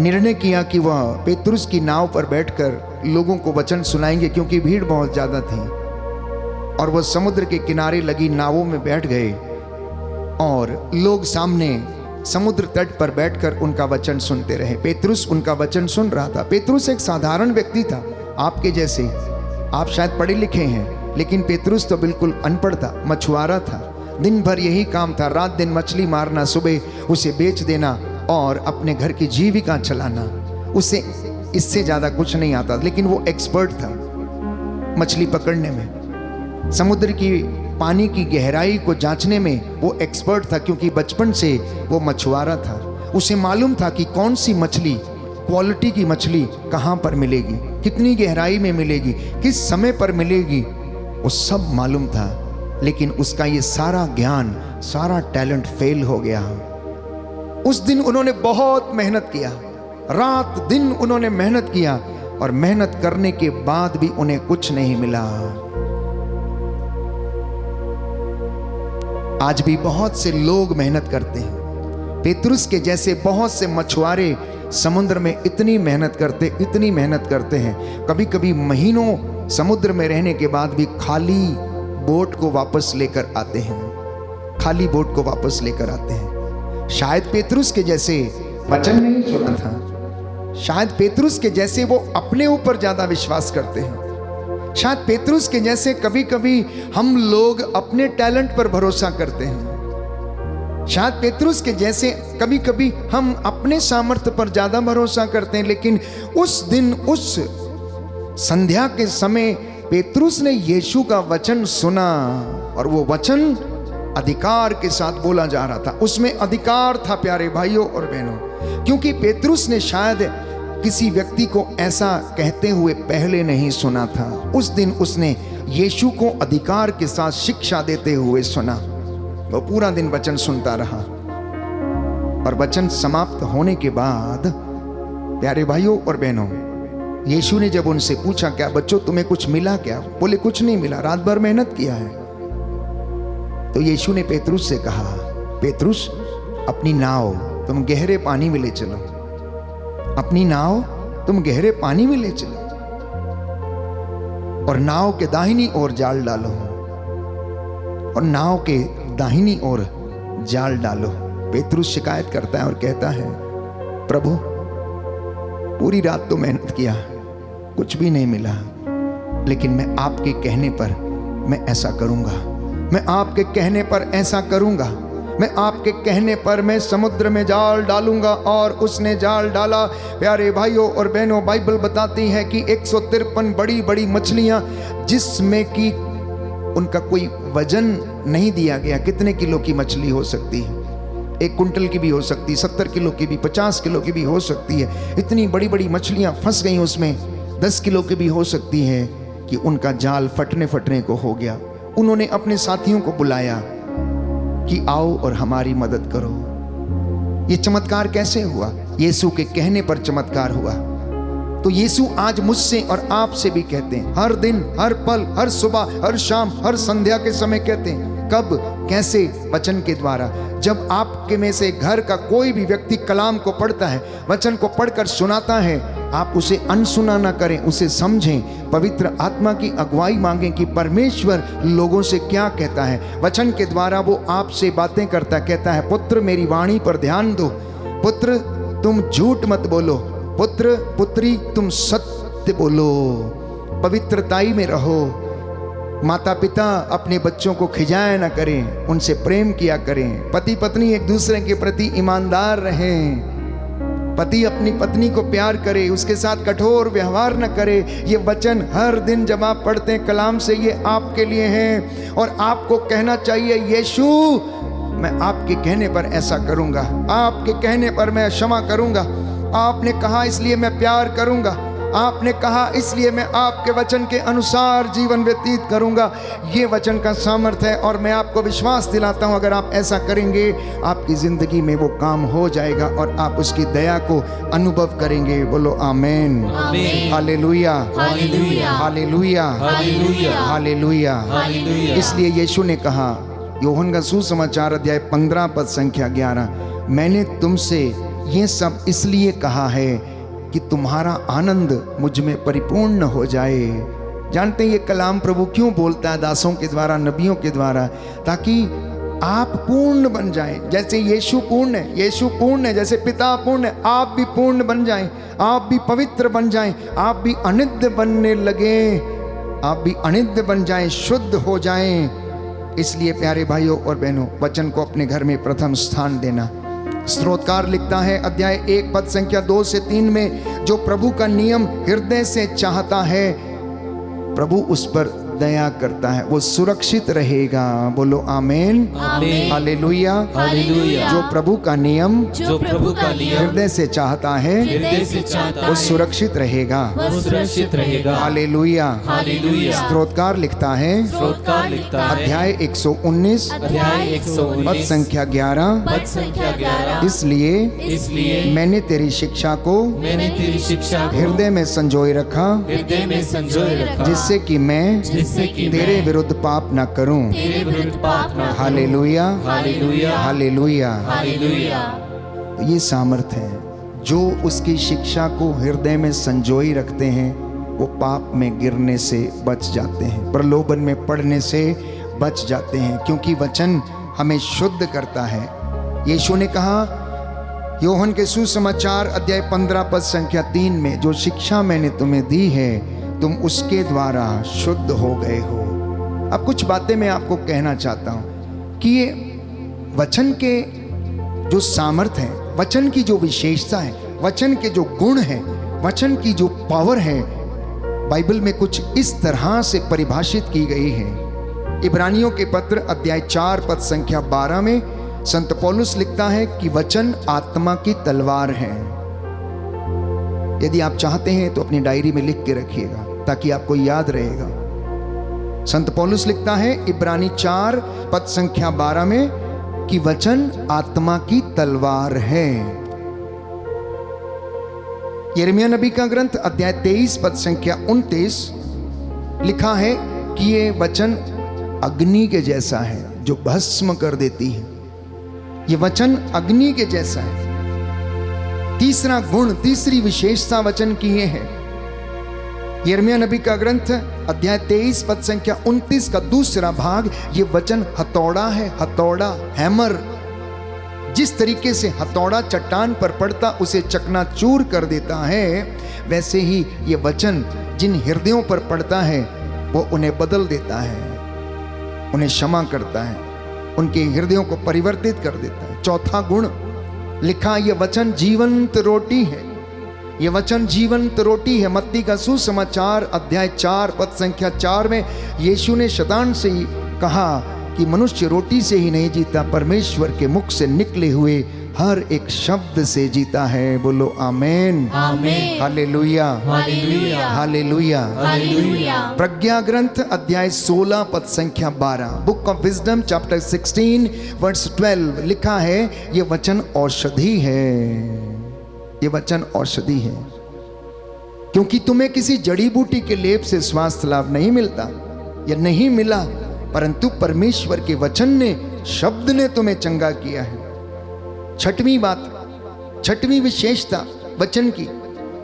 निर्णय किया कि वह पेतरुस की नाव पर बैठकर लोगों को वचन सुनाएंगे, क्योंकि भीड़ बहुत ज्यादा थी। और वह समुद्र के किनारे लगी नावों में बैठ गए और लोग सामने समुद्र तट पर बैठकर उनका वचन सुनते रहे। पेतरुस उनका वचन सुन रहा था। पेतरुस एक साधारण व्यक्ति था, आपके जैसे। आप शायद पढ़े लिखे हैं, लेकिन पेतरुस तो बिल्कुल अनपढ़ था, मछुआरा था। दिन भर यही काम था, रात दिन मछली मारना, सुबह उसे बेच देना और अपने घर की जीविका चलाना। उसे इससे ज़्यादा कुछ नहीं आता, लेकिन वो एक्सपर्ट था मछली पकड़ने में। समुद्र की पानी की गहराई को जांचने में वो एक्सपर्ट था, क्योंकि बचपन से वो मछुआरा था। उसे मालूम था कि कौन सी मछली, क्वालिटी की मछली कहाँ पर मिलेगी, कितनी गहराई में मिलेगी, किस समय पर मिलेगी, वो सब मालूम था। लेकिन उसका ये सारा ज्ञान, सारा टैलेंट फेल हो गया। उस दिन उन्होंने बहुत मेहनत किया, रात दिन उन्होंने मेहनत किया, और मेहनत करने के बाद भी उन्हें कुछ नहीं मिला। आज भी बहुत से लोग मेहनत करते हैं। पेतरुस के जैसे बहुत से मछुआरे समुद्र में इतनी मेहनत करते हैं, कभी कभी महीनों समुद्र में रहने के बाद भी खाली बोट को वापस लेकर आते हैं, खाली बोट को वापस लेकर आते हैं। शायद पेतरुस के जैसे वचन नहीं सुना था, शायद पेतरुस के जैसे वो अपने ऊपर ज्यादा विश्वास करते हैं। शायद पेतरुस के जैसे कभी कभी हम लोग अपने टैलेंट पर भरोसा करते हैं। शायद पेतरुस के जैसे कभी कभी हम अपने सामर्थ्य पर ज्यादा भरोसा करते हैं। लेकिन उस दिन, उस संध्या के समय पेतरुस ने यीशु का वचन सुना, और वो वचन अधिकार के साथ बोला जा रहा था। उसमें अधिकार था प्यारे भाइयों और बहनों, क्योंकि पेतरुस ने शायद किसी व्यक्ति को ऐसा कहते हुए पहले नहीं सुना था। उस दिन उसने यीशु को अधिकार के साथ शिक्षा देते हुए सुना। वो पूरा दिन वचन सुनता रहा, और वचन समाप्त होने के बाद प्यारे भाइयों और बहनों, यीशु ने जब उनसे पूछा, क्या बच्चों तुम्हें कुछ मिला क्या? बोले कुछ नहीं मिला, रात भर मेहनत किया है। तो यीशु ने पेतरुस से कहा, पेतरुस अपनी नाव तुम गहरे पानी में ले चलो, अपनी नाव तुम गहरे पानी में ले चलो, और नाव के दाहिनी ओर जाल डालो, और नाव के दाहिनी ओर जाल डालो। पेतरुस शिकायत करता है और कहता है, प्रभु पूरी रात तो मेहनत किया, कुछ भी नहीं मिला, लेकिन मैं आपके कहने पर मैं ऐसा करूंगा, मैं आपके कहने पर ऐसा करूंगा, मैं आपके कहने पर मैं समुद्र में जाल डालूंगा। और उसने जाल डाला। प्यारे भाइयों और बहनों, बाइबल बताती है कि 153 बड़ी बड़ी मछलियां, जिसमें कि उनका कोई वजन नहीं दिया गया। कितने किलो की मछली हो सकती है? 1 कुंटल की भी हो सकती है, 70 किलो की भी, 50 किलो की भी हो सकती है। इतनी बड़ी बड़ी मछलियां फंस गई उसमें। 10 किलो की भी हो सकती है कि उनका जाल फटने को हो गया। उन्होंने अपने साथियों को बुलाया कि आओ और हमारी मदद करो। ये चमत्कार कैसे हुआ? यीशु के कहने पर चमत्कार हुआ। तो यीशु आज मुझसे और आपसे भी कहते हैं, हर दिन, हर पल, हर सुबह, हर शाम, हर संध्या के समय कहते हैं, कब, कैसे? वचन के द्वारा। जब आपके में से घर का कोई भी व्यक्ति कलाम को पढ़ता है, वचन को पढ़कर सुनाता है, आप उसे अनसुना ना करें, उसे समझें, पवित्र आत्मा की अगुवाई मांगें कि परमेश्वर लोगों से क्या कहता है। वचन के द्वारा वो आपसे बातें करता, कहता है पुत्र मेरी वाणी पर ध्यान दो, पुत्र तुम झूठ मत बोलो, पुत्र पुत्री तुम सत्य बोलो, पवित्रताई में रहो। माता पिता अपने बच्चों को खिजाया ना करें, उनसे प्रेम किया करें। पति पत्नी एक दूसरे के प्रति ईमानदार रहें। पति अपनी पत्नी को प्यार करे, उसके साथ कठोर व्यवहार न करे। ये वचन हर दिन जब आप पढ़ते हैं कलाम से, ये आपके लिए हैं और आपको कहना चाहिए यीशु मैं आपके कहने पर ऐसा करूंगा, आपके कहने पर मैं क्षमा करूंगा, आपने कहा इसलिए मैं प्यार करूंगा, आपने कहा इसलिए मैं आपके वचन के अनुसार जीवन व्यतीत करूंगा। ये वचन का सामर्थ्य है और मैं आपको विश्वास दिलाता हूं, अगर आप ऐसा करेंगे आपकी जिंदगी में वो काम हो जाएगा और आप उसकी दया को अनुभव करेंगे। बोलो आमीन, हालेलुया, hallelujah, hallelujah, hallelujah, hallelujah. Hallelujah. इसलिए यीशु ने कहा, यूहन्ना का सुसमाचार अध्याय 15 पद संख्या 11, मैंने तुमसे ये सब इसलिए कहा है कि तुम्हारा आनंद मुझ में परिपूर्ण हो जाए। जानते हैं ये कलाम प्रभु क्यों बोलता है दासों के द्वारा, नबियों के द्वारा? ताकि आप पूर्ण बन जाएं, जैसे यीशु पूर्ण है, यीशु पूर्ण है, जैसे पिता पूर्ण है, आप भी पूर्ण बन जाएं, आप भी पवित्र बन जाएं, आप भी अनित्य बनने लगे, आप भी अनित्य बन जाएं, शुद्ध हो जाएं। इसलिए प्यारे भाइयों और बहनों, वचन को अपने घर में प्रथम स्थान देना। स्तोत्रकार लिखता है अध्याय 1 पद संख्या 2 से 3 में, जो प्रभु का नियम हृदय से चाहता है प्रभु उस पर दया करता है, वो सुरक्षित रहेगा। बोलो आमीन, आमीन, हालेलुया, हालेलुया। जो प्रभु का नियम जो प्रभु का नियम हृदय से चाहता है हृदय से चाहता वो है, सुरक्षित रहेगा। वो सुरक्षित रहेगा। Hallelujah, hallelujah. स्तोत्रकार लिखता है स्तोत्रकार लिखता है अध्याय 119 अध्याय पद 119 संख्या 11, पद संख्या 11, इसलिए मैंने तेरी शिक्षा को मैंने तेरी शिक्षा को हृदय में संजोए रखा, हृदय में संजोए रखा, जिससे कि मैं जिससे कि तेरे मैं विरुद्ध पाप न करूं। तेरे विरुद्ध पाप न करूं। Hallelujah, hallelujah, hallelujah. हालेलुया। तो ये सामर्थ्य है, जो उसकी शिक्षा को हृदय में संजोई रखते हैं वो पाप में गिरने से बच जाते हैं, प्रलोभन में पड़ने से बच जाते हैं, क्योंकि वचन हमें शुद्ध करता है। यीशु ने कहा यूहन्ना के सुसमाचार अध्याय 15 पद संख्या 3 में, जो शिक्षा मैंने तुम्हें दी है तुम उसके द्वारा शुद्ध हो गए हो। अब कुछ बातें मैं आपको कहना चाहता हूं कि ये वचन के जो सामर्थ्य है, वचन की जो विशेषता है, वचन के जो गुण है, वचन की जो पावर है, बाइबल में कुछ इस तरह से परिभाषित की गई है। इब्रानियों के पत्र अध्याय 4 पद संख्या 12 में संत पौलुस लिखता है कि वचन आत्मा की तलवार है। यदि आप चाहते हैं तो अपनी डायरी में लिख के रखिएगा ताकि आपको याद रहेगा। संत पौलुस लिखता है इब्रानी 4 पद संख्या 12 में कि वचन आत्मा की तलवार है। यिर्मयाह नबी का ग्रंथ अध्याय 23 पद संख्या 29 लिखा है कि ये वचन अग्नि के जैसा है जो भस्म कर देती है। ये वचन अग्नि के जैसा है। तीसरा गुण, तीसरी विशेषता वचन की ये है। यिर्मयाह नबी का ग्रंथ अध्याय 23 पद संख्या 29 का दूसरा भाग, ये वचन हथौड़ा है, हथौड़ा, हैमर। जिस तरीके से हथौड़ा चट्टान पर पड़ता उसे चकनाचूर कर देता है, वैसे ही ये वचन जिन हृदयों पर पड़ता है वो उन्हें बदल देता है, उन्हें क्षमा करता है, उनके हृदयों को परिवर्तित कर देता है। चौथा गुण लिखा, यह वचन जीवंत रोटी है। यह वचन जीवंत रोटी है। मत्ती का सुसमाचार अध्याय 4 पद संख्या 4 में यीशु ने शैतान से कहा कि मनुष्य रोटी से ही नहीं जीता, परमेश्वर के मुख से निकले हुए हर एक शब्द से जीता है। बोलो आमीन, आमीन, हालेलुया, हालेलुया, हालेलुया। हालेलुया। प्रज्ञा ग्रंथ अध्याय 16 पद संख्या 12, book of wisdom chapter 16 verse 12 लिखा है, ये वचन औषधि है। ये वचन औषधि है, क्योंकि तुम्हें किसी जड़ी बूटी के लेप से स्वास्थ्य लाभ नहीं मिलता या नहीं मिला, परंतु परमेश्वर के वचन ने, शब्द ने तुम्हें चंगा किया है। छठवीं बात, छठवीं विशेषता वचन की,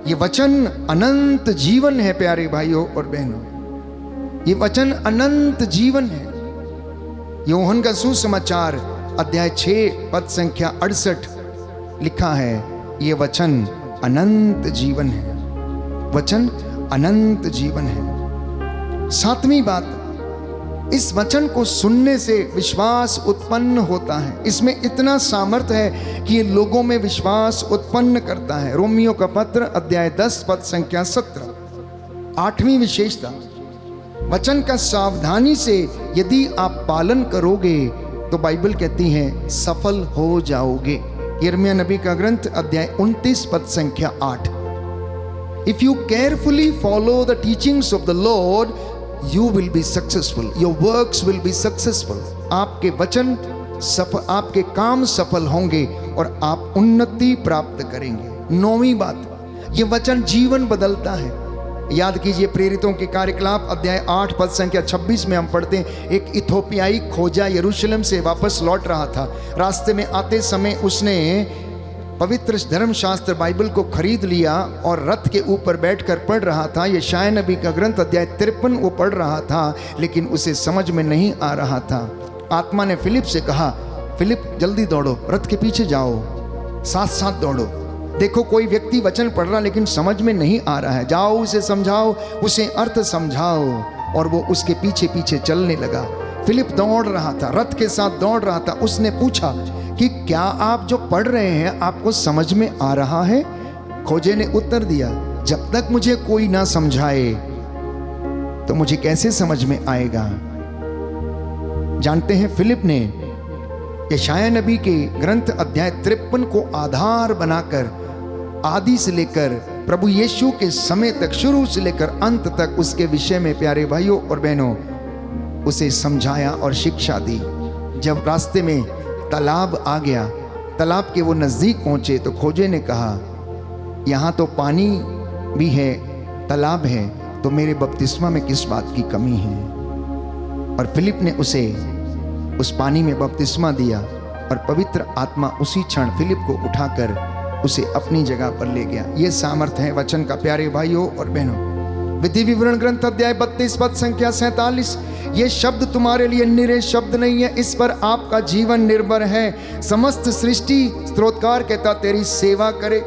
ये वचन अनंत जीवन है प्यारे भाइयों और बहनों। ये वचन अनंत जीवन है। यूहन्ना का सुसमाचार अध्याय 6 पद संख्या 68 लिखा है, ये वचन अनंत जीवन है। वचन अनंत जीवन है। सातवीं बात, इस वचन को सुनने से विश्वास उत्पन्न होता है। इसमें इतना सामर्थ्य है कि ये लोगों में विश्वास उत्पन्न करता है। रोमियो का पत्र अध्याय 10 पद संख्या 17। आठवीं विशेषता, वचन का सावधानी से यदि आप पालन करोगे तो बाइबल कहती है सफल हो जाओगे। यिर्मयाह नबी का ग्रंथ अध्याय 29 पद संख्या 8। If you carefully follow the teachings of the Lord, you will be successful. Your works will be successful. आपके वचन सफल, आपके काम सफल होंगे और आप उन्नति प्राप्त करेंगे। नौवीं बात, ये वचन जीवन बदलता है। याद कीजिए प्रेरितों के कार्यकलाप अध्याय 8 पद संख्या 26 में हम पढ़ते हैं, एक इथोपियाई खोजा यरूशलेम से वापस लौट रहा था। रास्ते में आते समय उसने पवित्र धर्मशास्त्र बाइबल को खरीद लिया और रथ के ऊपर बैठकर पढ़ रहा था। यशायाह नबी का ग्रंथ अध्याय 53 वो पढ़ रहा था, लेकिन उसे समझ में नहीं आ रहा था। आत्मा ने फिलिप से कहा, फिलिप जल्दी दौड़ो, रथ के पीछे जाओ, साथ साथ दौड़ो। देखो कोई व्यक्ति वचन पढ़ रहा लेकिन समझ में नहीं आ रहा है, जाओ उसे समझाओ, उसे अर्थ समझाओ। और वो उसके पीछे पीछे चलने लगा। फिलिप दौड़ रहा था, रथ के साथ दौड़ रहा था। उसने पूछा कि क्या आप जो पढ़ रहे हैं आपको समझ में आ रहा है? खोजे ने उत्तर दिया, जब तक मुझे कोई ना समझाए तो मुझे कैसे समझ में आएगा। जानते हैं फिलिप ने यशायाह नबी के ग्रंथ अध्याय 53 को आधार बनाकर आदि से लेकर प्रभु यीशु के समय तक, शुरू से लेकर अंत तक उसके विषय में प्यारे भाइयों और बहनों उसे समझाया और शिक्षा दी। जब रास्ते में तालाब आ गया, तालाब के वो नज़दीक पहुंचे तो खोजे ने कहा, यहाँ तो पानी भी है, तालाब है, तो मेरे बपतिस्मा में किस बात की कमी है? और फिलिप ने उसे उस पानी में बपतिस्मा दिया और पवित्र आत्मा उसी क्षण फिलिप को उठाकर उसे अपनी जगह पर ले गया। ये सामर्थ्य है वचन का प्यारे भाइयों और बहनों। विधि विवरण ग्रंथ अध्याय 32 पद संख्या 47, ये शब्द तुम्हारे लिए निरे शब्द नहीं है, इस पर आपका जीवन निर्भर है। समस्त सृष्टि, स्तोत्रकार कहता, तेरी सेवा करे।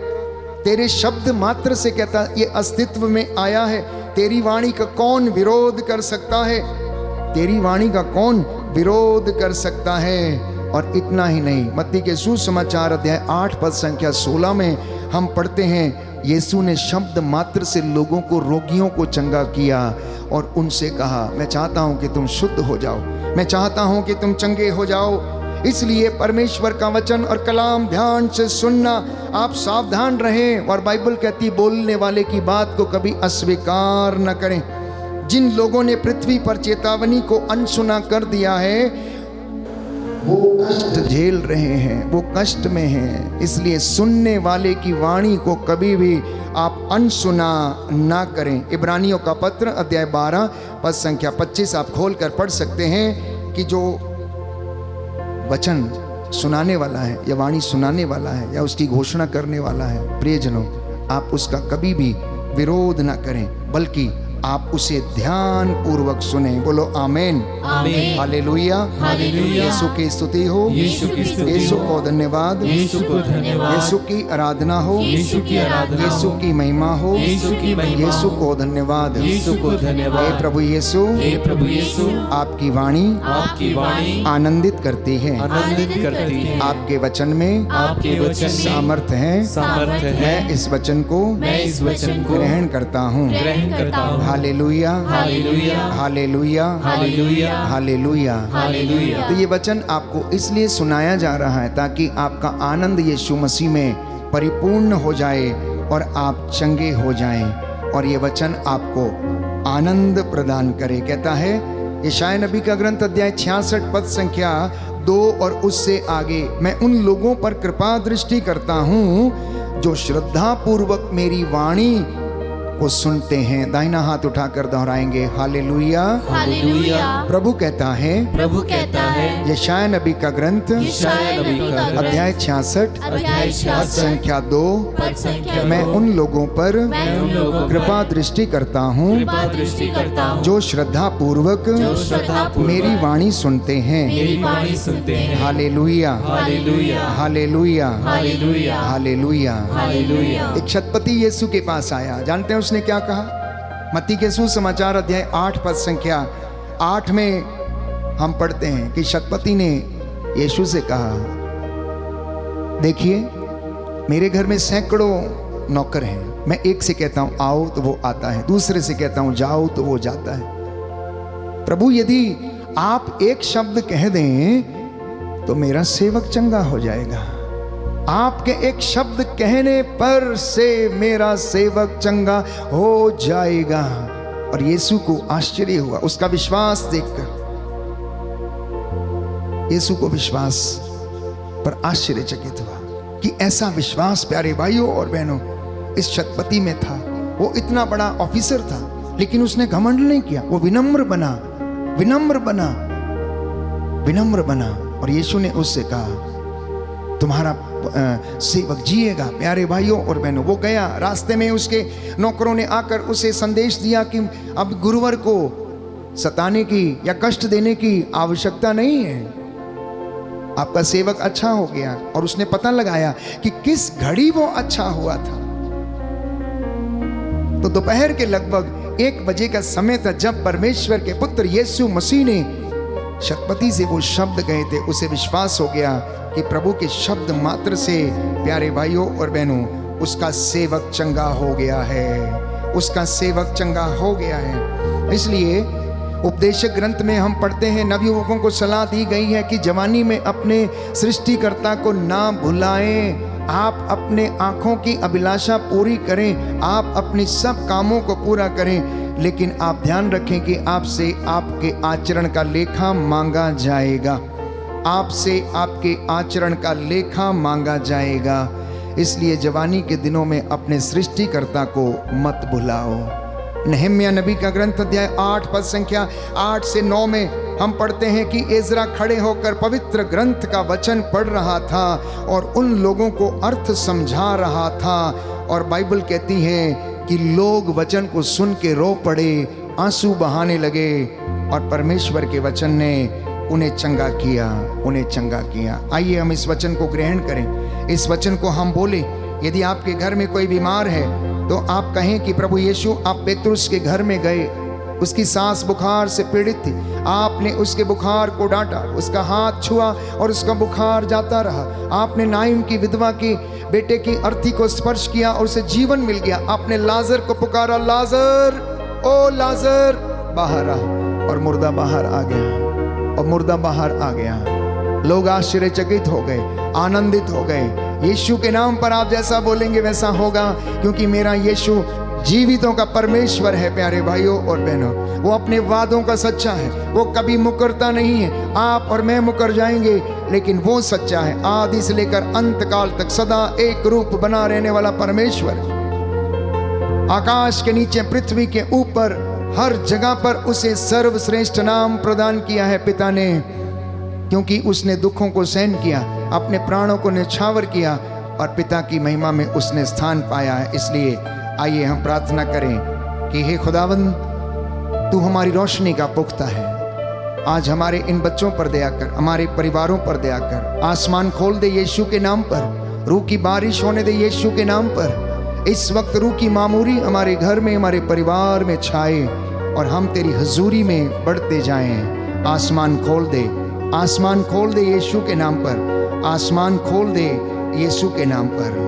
तेरे शब्द मात्र से कहता ये अस्तित्व में आया है। तेरी वाणी का कौन विरोध कर सकता है? तेरी वाणी का कौन विरोध कर सकता है? और इतना ही नहीं, मत्ती के सुसमाचार अध्याय 8 पद संख्या 16 में हम पढ़ते हैं, यीशु ने शब्द मात्र से लोगों को, रोगियों को चंगा किया और उनसे कहा, मैं चाहता हूं कि तुम शुद्ध हो जाओ, मैं चाहता हूं कि तुम चंगे हो जाओ। इसलिए परमेश्वर का वचन और कलाम ध्यान से सुनना, आप सावधान रहें। और बाइबल कहती, बोलने वाले की बात को कभी अस्वीकार न करें। जिन लोगों ने पृथ्वी पर चेतावनी को अनसुना कर दिया है वो कष्ट झेल रहे हैं, वो कष्ट में हैं। इसलिए सुनने वाले की वाणी को कभी भी आप अनसुना ना करें। इब्रानियों का पत्र अध्याय 12 पद संख्या 25 आप खोल कर पढ़ सकते हैं कि जो वचन सुनाने वाला है या वाणी सुनाने वाला है या उसकी घोषणा करने वाला है, प्रियजनों, आप उसका कभी भी विरोध ना करें, बल्कि आप उसे ध्यान पूर्वक सुने। बोलो आमेन, आमेन, हालेलुया, हालेलुया। यीशु की स्तुति हो, यीशु की स्तुति यीशु हो, को धन्यवाद, यीशु को धन्यवाद, यीशु की आराधना हो, यीशु की आराधना यीशु हो, की महिमा हो, यीशु की महिमा यीशु हो, को धन्यवाद, यीशु को हे धन्यवाद। प्रभु यीशु, हे प्रभु यीशु, आपकी वाणी आपकी वाणी आनंदित करती है। आनंदित करती है। आपके वचन में आपके वचन में सामर्थ्य है। सामर्थ्य है। मैं इस वचन को मैं इस वचन को ग्रहण करता हूँ। ग्रहण करता हूँ। Hallelujah, hallelujah, hallelujah, hallelujah, hallelujah. Hallelujah. तो ये वचन आपको इसलिए सुनाया जा रहा है ताकि आपका आनंद यीशु मसीह में परिपूर्ण हो जाए और आप चंगे हो जाएं और ये वचन आपको आनंद प्रदान करे। कहता है यशायाह नबी का ग्रंथ अध्याय 66 पद संख्या 2 और उससे आगे, मैं उन लोगों पर कृपा दृष्टि करता हूँ जो श्रद्धा पूर्वक मेरी वाणी को सुनते हैं। दाहिना हाथ उठाकर दोहराएंगे, हालेलुया। हालेलुया। प्रभु कहता है, प्रभु कहता है, यशायाह नबी का ग्रंथ यशायाह नबी का ग्रंथ, अध्याय 66 अध्याय 66, संख्या 2, पद संख्या मैं 2, उन लोगों पर मैं उन लोगों पर कृपा दृष्टि करता हूँ कृपा दृष्टि करता हूँ, जो श्रद्धा पूर्वक जो श्रद्धापूर्वक मेरी वाणी सुनते हैं। मेरी वाणी सुनते हैं। Hallelujah, hallelujah. Hallelujah, hallelujah. Hallelujah. Hallelujah. एक शतपति यीशु के पास आया। जानते हैं उसने क्या कहा? मत्ती के सुसमाचार अध्याय 8 पद संख्या 8 में हम पढ़ते हैं कि शतपति ने यीशु से कहा, देखिए मेरे घर में सैकड़ों नौकर हैं, मैं एक से कहता हूं आओ तो वो आता है, दूसरे से कहता हूं जाओ तो वो जाता है। प्रभु यदि आप एक शब्द कह दें तो मेरा सेवक चंगा हो जाएगा। आपके एक शब्द कहने पर से मेरा सेवक चंगा हो जाएगा। और यीशु को आश्चर्य हुआ उसका विश्वास देखकर। यीशु को विश्वास पर आश्चर्यचकित हुआ कि ऐसा विश्वास प्यारे भाइयों और बहनों इस शतपति में था। वो इतना बड़ा ऑफिसर था लेकिन उसने घमंड नहीं किया, वो विनम्र बना, विनम्र बना, विनम्र बना। और यीशु ने उससे कहा तुम्हारा सेवक जिएगा। प्यारे भाइयों और बहनों, वो गया, रास्ते में उसके नौकरों ने आकर उसे संदेश दिया कि अब गुरुवर को सताने की या कष्ट देने की आवश्यकता नहीं है, आपका सेवक अच्छा हो गया। और उसने पता लगाया कि किस घड़ी वो अच्छा हुआ था। तो दोपहर के लगभग 1 बजे का समय था जब परमेश्वर के पुत्र यीशु मसीह ने शतपति से वो शब्द कहे थे। उसे विश्वास हो गया कि प्रभु के शब्द मात्र से प्यारे भाइयों और बहनों उसका सेवक चंगा हो गया है, उसका सेवक चंगा हो गया है। इसलिए उपदेशक ग्रंथ में हम पढ़ते हैं, नवयुवकों को सलाह दी गई है कि जवानी में अपने सृष्टिकर्ता को ना भुलाएं। आप अपने आंखों की अभिलाषा पूरी करें, आप अपनी सब कामों को पूरा करें, लेकिन आप ध्यान रखें कि आपसे आपके आचरण का लेखा मांगा जाएगा। आपसे आपके आचरण का लेखा मांगा जाएगा। इसलिए जवानी के दिनों में अपने सृष्टिकर्ता को मत भुलाओ। नहम्याह नबी का ग्रंथ अध्याय 8 पद संख्या 8 से 9 में हम पढ़ते हैं कि एजरा खड़े होकर पवित्र ग्रंथ का वचन पढ़ रहा था और उन लोगों को अर्थ समझा रहा था। और बाइबल कहती है कि लोग वचन को सुन के रो पड़े, आंसू बहाने लगे और परमेश्वर के वचन ने उन्हें चंगा किया, उन्हें चंगा किया। आइए हम इस वचन को ग्रहण करें, इस वचन को हम बोले। यदि आपके घर में कोई बीमार है तो आप कहें कि प्रभु यीशु, आप पेतरुस के घर में गए, उसकी सास बुखार से पीड़ित थी, आपने उसके बुखार को डांटा, उसका हाथ छुआ और उसका बुखार जाता रहा। आपने नाइम की विधवा की बेटे की अर्थी को स्पर्श किया और उसे जीवन मिल गया। आपने लाजर को पुकारा, लाजर ओ लाजर बाहर आ, और मुर्दा बाहर आ गया, और मुर्दा बाहर आ गया। लोग आश्चर्यचकित हो गए, आनंदित हो गए। यीशु के नाम पर आप जैसा बोलेंगे वैसा होगा, क्योंकि मेरा यीशु जीवितों का परमेश्वर है। प्यारे भाइयों और बहनों, वो अपने वादों का सच्चा है, वो कभी मुकरता नहीं है। आप और मैं मुकर जाएंगे लेकिन वो सच्चा है। आदि से लेकर अंत काल तक सदा एक रूप बना रहने वाला परमेश्वर। आकाश के नीचे, पृथ्वी के ऊपर, हर जगह पर उसे सर्वश्रेष्ठ नाम प्रदान किया है पिता ने, क्योंकि उसने दुखों को सहन किया, अपने प्राणों को न्यौछावर किया और पिता की महिमा में उसने स्थान पाया है। इसलिए आइए हम प्रार्थना करें कि हे खुदावंद, तू हमारी रोशनी का पुख्ता है। आज हमारे इन बच्चों पर दया कर, हमारे परिवारों पर दया कर। आसमान खोल दे यीशु के नाम पर, रूह की बारिश होने दे यीशु के नाम पर। इस वक्त रूह की मामूरी हमारे घर में, हमारे परिवार में छाए और हम तेरी हजूरी में बढ़ते जाएं। आसमान खोल दे, आसमान खोल दे यीशु के नाम पर, आसमान खोल दे यीशु के नाम पर।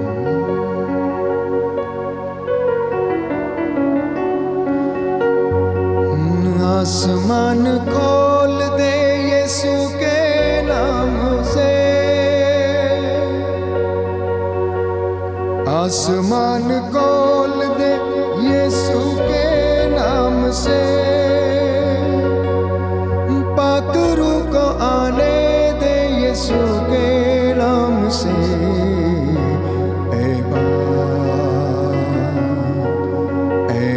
आसमान खोल दे यीशु के नाम से, आसमान खोल दे यीशु के नाम से। पाक रूह को आने दे यीशु के नाम से। ए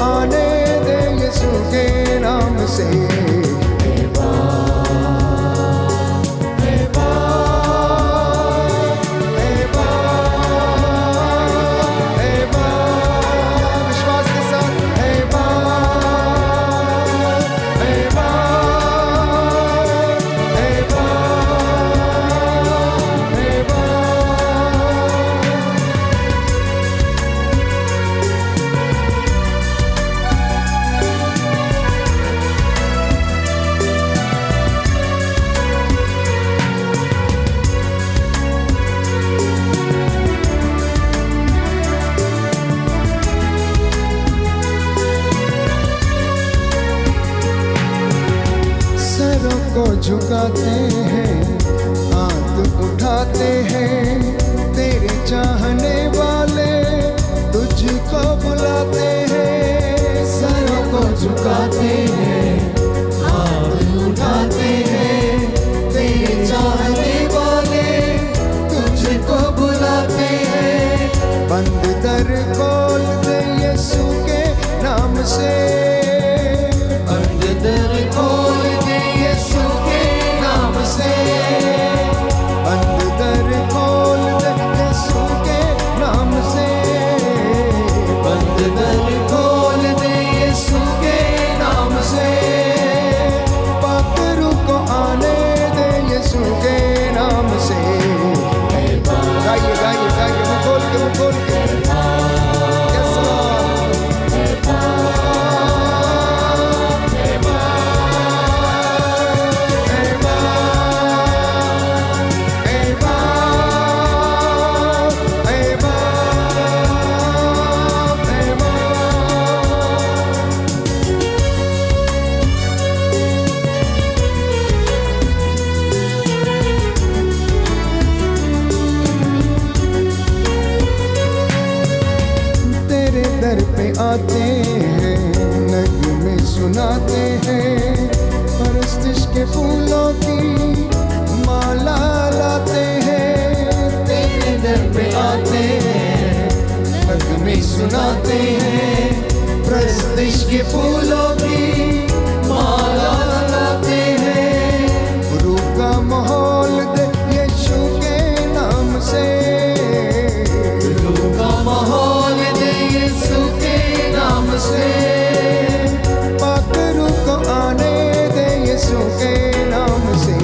आने दे यीशु के नाम से। विश्वास के साथ सरों को झुकाते हैं, हाथ उठाते हैं, तेरे चाहने वाले तुझको बुलाते हैं। सरों को झुकाते हैं, हाथ उठाते हैं, तेरे चाहने वाले तुझको बुलाते हैं। बंद दर खोल दे यीशु के नाम से, बंद दर खोल दे यीशु के नाम से, बंद दर खोल दे यीशु के नाम से, बंद दर खोल दे यीशु के नाम से। पाखरू को आने दे यीशु के नाम से। गाइए गाइए गाइए, मुँह खोल के, मुँह खोल के। Yes, Lord. दर पे आते हैं, नगमे सुनाते हैं, परस्तिश के फूलों की माला लाते हैं। तेरे दर पे आते हैं, नगमे सुनाते हैं, परस्तिश के फूलों की माला लाते हैं। रूह का माहौल दे यीशु के नाम से, रूह का माहौल दे यीशु के नाम से। पाखरू को आने दे यीशु के नाम से।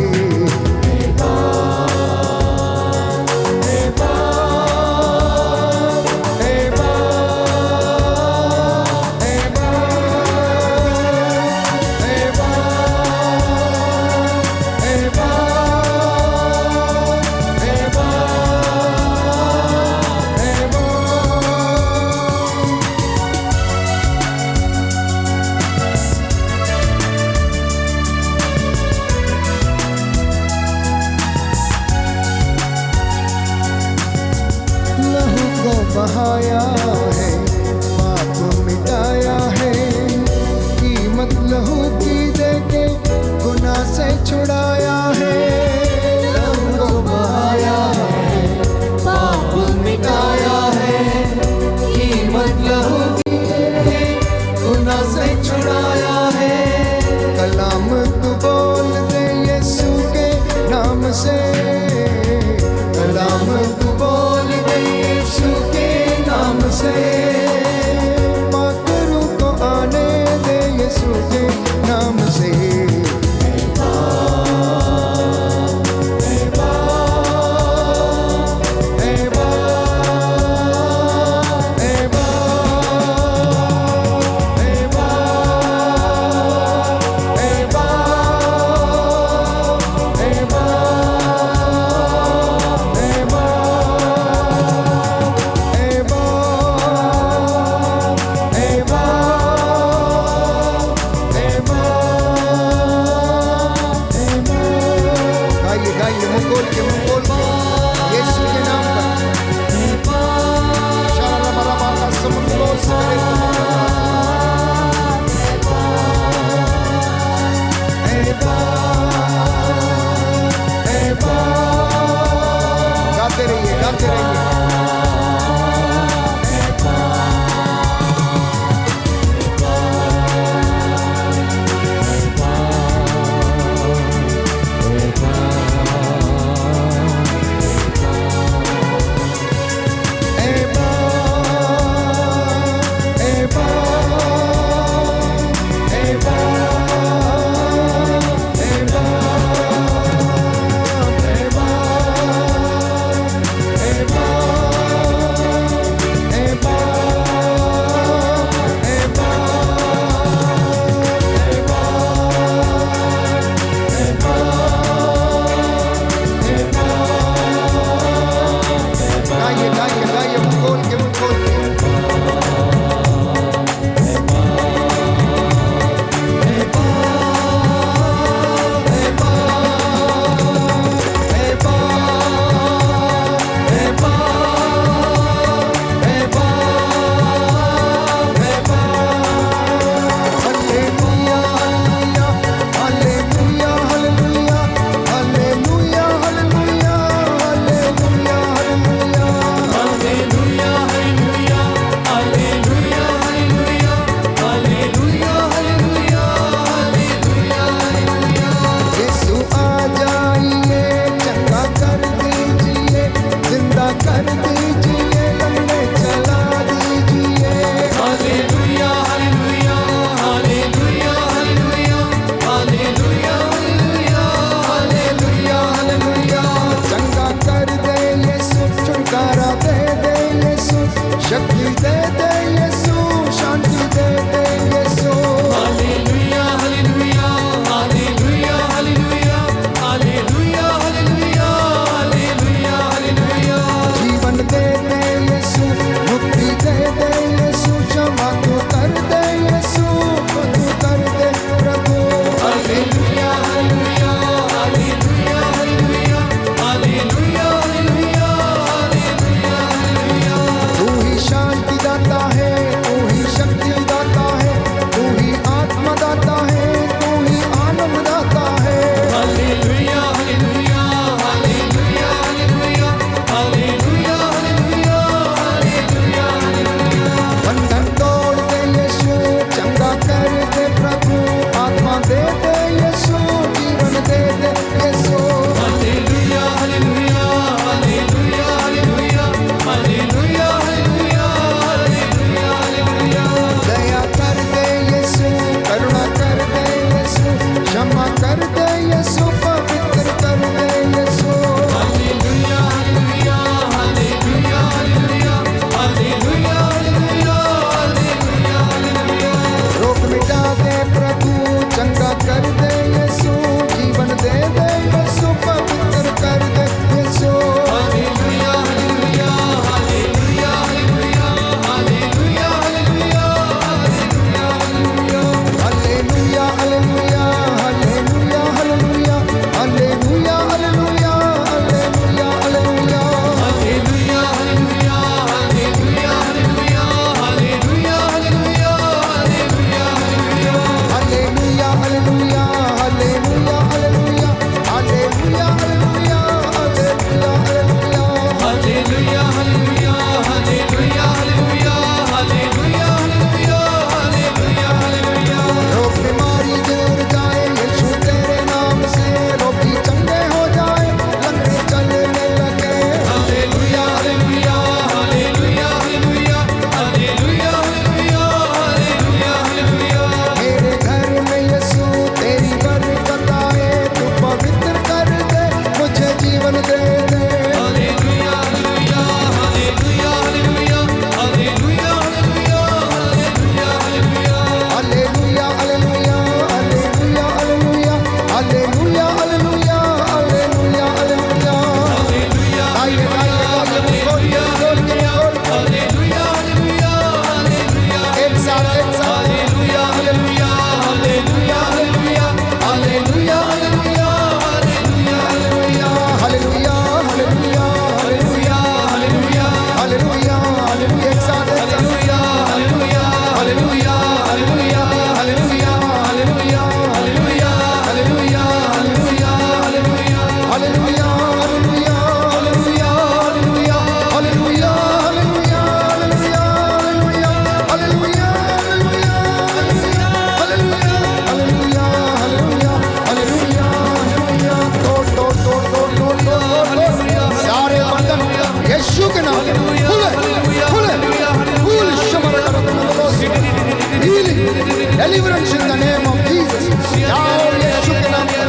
deliverance in the name of Jesus. जाओ यीशु के नाम पर।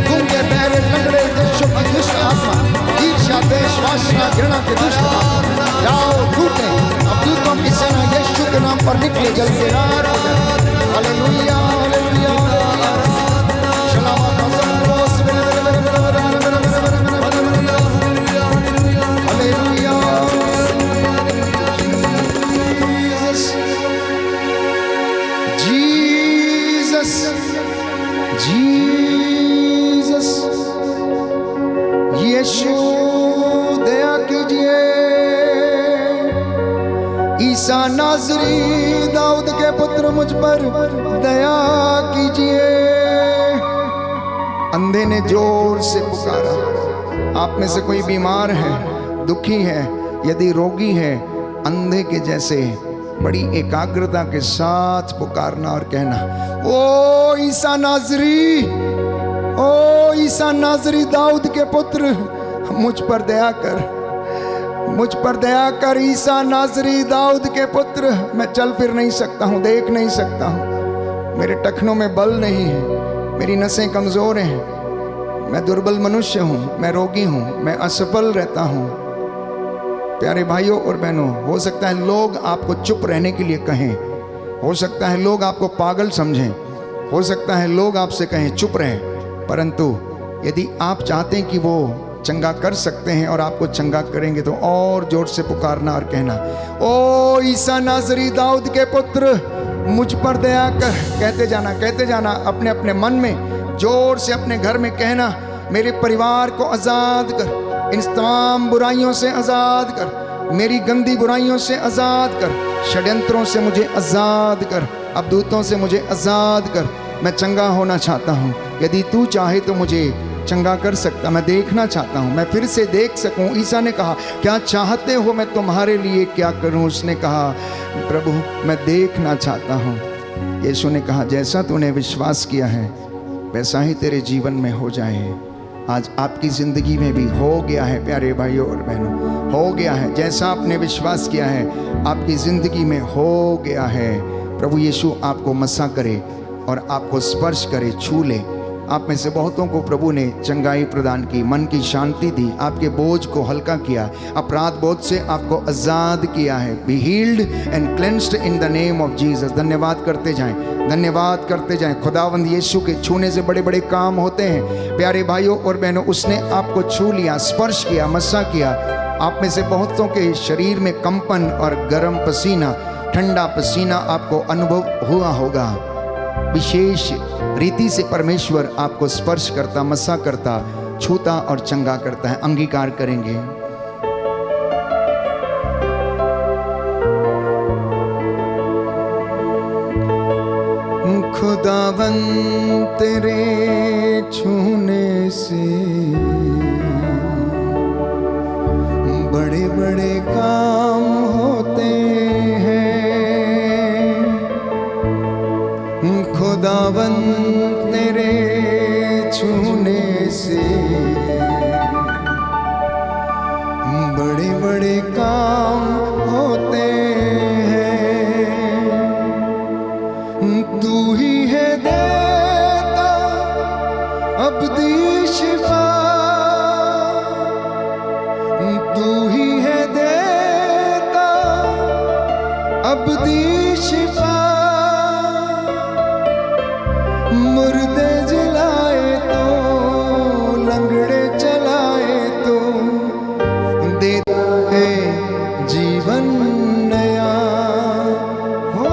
गूंगे बहरे लंगड़े यीशु की दुष्ट आत्मा, ईर्ष्या द्वेष वासना घृणा के दुष्ट आत्मा, जाओ टूटे। अब दूतों की सेना यीशु के नाम पर निकले, जल के रार हो जाए। हालेलुया हालेलुया शलावा का संतोष हालेलुया जीसस जीसस यीशु दया कीजिए। ईसा नाज़री दाऊद के पुत्र मुझ पर दया कीजिए। अंधे ने जोर से पुकारा। आप में से कोई बीमार है, दुखी है, यदि रोगी है, अंधे के जैसे बड़ी एकाग्रता के साथ पुकारना और कहना, ओ ईसा नाज़री, ओ ईसा नाज़री दाऊद के पुत्र, मुझ पर दया कर, मुझ पर दया कर। ईसा नाज़री दाऊद के पुत्र, मैं चल फिर नहीं सकता हूँ, देख नहीं सकता हूँ, मेरे टखनों में बल नहीं है, मेरी नसें कमज़ोर हैं, मैं दुर्बल मनुष्य हूँ, मैं रोगी हूँ, मैं असफल रहता हूँ। प्यारे भाइयों और बहनों, हो सकता है लोग आपको चुप रहने के लिए कहें, हो सकता है लोग आपको पागल समझें, हो सकता है लोग आपसे कहें चुप रहें, परंतु यदि आप चाहते हैं कि वो चंगा कर सकते हैं और आपको चंगा करेंगे, तो और जोर से पुकारना और कहना, ओ ईसा नाज़री दाऊद के पुत्र, मुझ पर दया कर। कहते जाना अपने अपने मन में, जोर से अपने घर में कहना, मेरे परिवार को आज़ाद कर, इन तमाम बुराइयों से आज़ाद कर, मेरी गंदी बुराइयों से आज़ाद कर, षड्यंत्रों से मुझे आज़ाद कर, अबदूतों से मुझे आज़ाद कर। मैं चंगा होना चाहता हूँ, यदि तू चाहे तो मुझे चंगा कर सकता, मैं देखना चाहता हूँ, मैं फिर से देख सकूँ। ईसा ने कहा, क्या चाहते हो मैं तुम्हारे लिए क्या करूँ? उसने कहा, प्रभु मैं देखना चाहता हूँ। यीशु ने कहा, जैसा तूने विश्वास किया है वैसा ही तेरे जीवन में हो जाए। आज आपकी ज़िंदगी में भी हो गया है प्यारे भाइयों और बहनों, हो गया है। जैसा आपने विश्वास किया है आपकी ज़िंदगी में हो गया है। प्रभु यीशु आपको मसा करे और आपको स्पर्श करे, छू ले। आप में से बहुतों को प्रभु ने चंगाई प्रदान की, मन की शांति दी, आपके बोझ को हल्का किया, अपराध बोझ से आपको आज़ाद किया है। Be healed and cleansed in the name of Jesus. धन्यवाद करते जाएं, धन्यवाद करते जाएं। खुदावंद यीशु के छूने से बड़े बड़े काम होते हैं। प्यारे भाइयों और बहनों, उसने आपको छू लिया, स्पर्श किया, मसा किया। आप में से बहुतों के शरीर में कंपन और गर्म पसीना, ठंडा पसीना आपको अनुभव हुआ होगा। विशेष रीति से परमेश्वर आपको स्पर्श करता, मसा करता, छूता और चंगा करता है। अंगीकार करेंगे। खुदावंद तेरे छूने से बड़े बड़े काम होते हैं। खुदावंद तेरे छूने से बड़े बड़े काम होते हैं। तू ही है देता अब्दी शिफा, तू ही है देता अब्दी शिफा। मुर्दे जलाए तो, लंगड़े चलाए तो, देता है जीवन नया। हो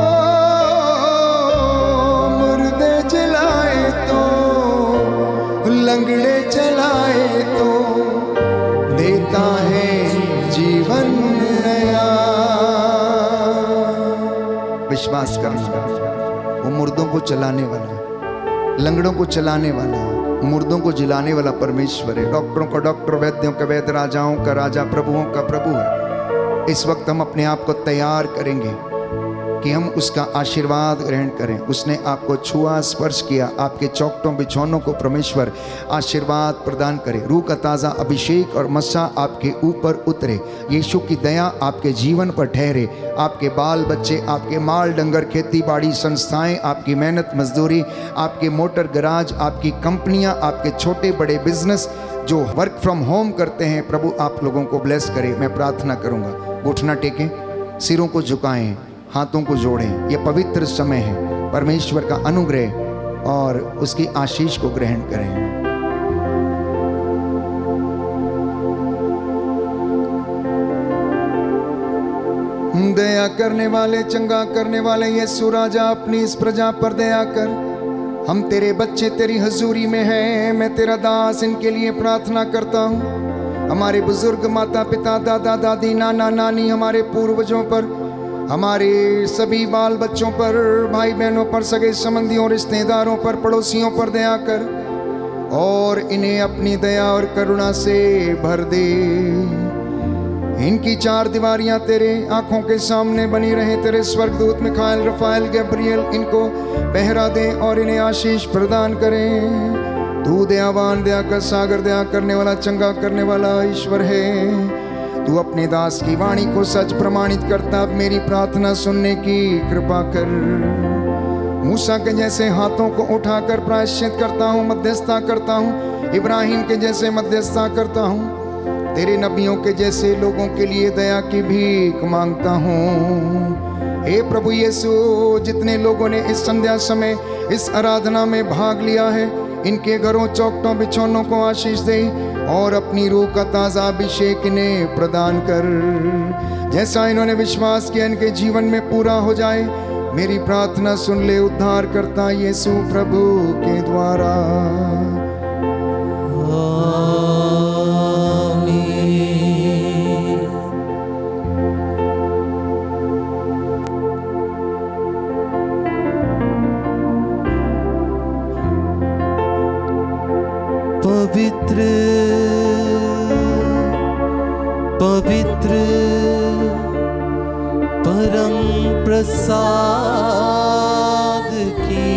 मुर्दे जलाए तो, लंगड़े चलाए तो, देता है जीवन नया। विश्वास करना, वो मुर्दों को चलाने वाला, लंगड़ों को चलाने वाला, मुर्दों को जिलाने वाला परमेश्वर है। डॉक्टरों का डॉक्टर, वैद्यों का वैद्य, राजाओं का राजा, प्रभुओं का प्रभु है। इस वक्त हम अपने आप को तैयार करेंगे कि हम उसका आशीर्वाद ग्रहण करें। उसने आपको छुआ, स्पर्श किया, आपके चौखटों बिछौनों को परमेश्वर आशीर्वाद प्रदान करे। रूह का ताज़ा अभिषेक और मस्सा आपके ऊपर उतरे। यीशु की दया आपके जीवन पर ठहरे। आपके बाल बच्चे, आपके माल डंगर, खेती बाड़ी संस्थाएं, आपकी मेहनत मजदूरी, आपके मोटर गराज, आपकी कंपनियां, आपके छोटे बड़े बिजनेस जो वर्क फ्रॉम होम करते हैं, प्रभु आप लोगों को ब्लेस करे। मैं प्रार्थना करूंगा, घुटना टेकें, सिरों को झुकाएं, हाथों को जोड़ें। यह पवित्र समय है, परमेश्वर का अनुग्रह और उसकी आशीष को ग्रहण करें। दया करने वाले, चंगा करने वाले यीशु राजा, अपनी इस प्रजा पर दया कर। हम तेरे बच्चे तेरी हजूरी में हैं। मैं तेरा दास इनके लिए प्रार्थना करता हूँ। हमारे बुजुर्ग, माता पिता, दादा दादी, नाना नानी, हमारे पूर्वजों पर, हमारे सभी बाल बच्चों पर, भाई बहनों पर, सगे संबंधियों, रिश्तेदारों पर, पड़ोसियों पर दया कर और इन्हें अपनी दया और करुणा से भर दे। इनकी चार दीवारियां तेरे आंखों के सामने बनी रहे। तेरे स्वर्गदूत मिखाएल, रफाएल, गब्रियल इनको पहरा दे और इन्हें आशीष प्रदान करें। तू दयावान, दया का सागर, दया करने वाला, चंगा करने वाला ईश्वर है। तू अपने दास की वाणी को सच प्रमाणित करता। अब मेरी प्रार्थना सुनने की कृपा कर। मूसा के जैसे हाथों को उठाकर प्रायश्चित करता हूँ, मध्यस्थता करता हूँ। इब्राहिम के जैसे मध्यस्थता करता हूँ। तेरे नबियों के जैसे लोगों के लिए दया की भीख मांगता हूँ। हे प्रभु यीशु, जितने लोगों ने इस संध्या समय इस आराधना में भाग लिया है, इनके घरों, चौखटों, बिछौनों को आशीष दे और अपनी रूह का ताज़ा अभिषेक इन्हें प्रदान कर। जैसा इन्होंने विश्वास किया इनके जीवन में पूरा हो जाए। मेरी प्रार्थना सुन ले उद्धार करता यीशु प्रभु के द्वारा। पवित्र पवित्र परम प्रसाद की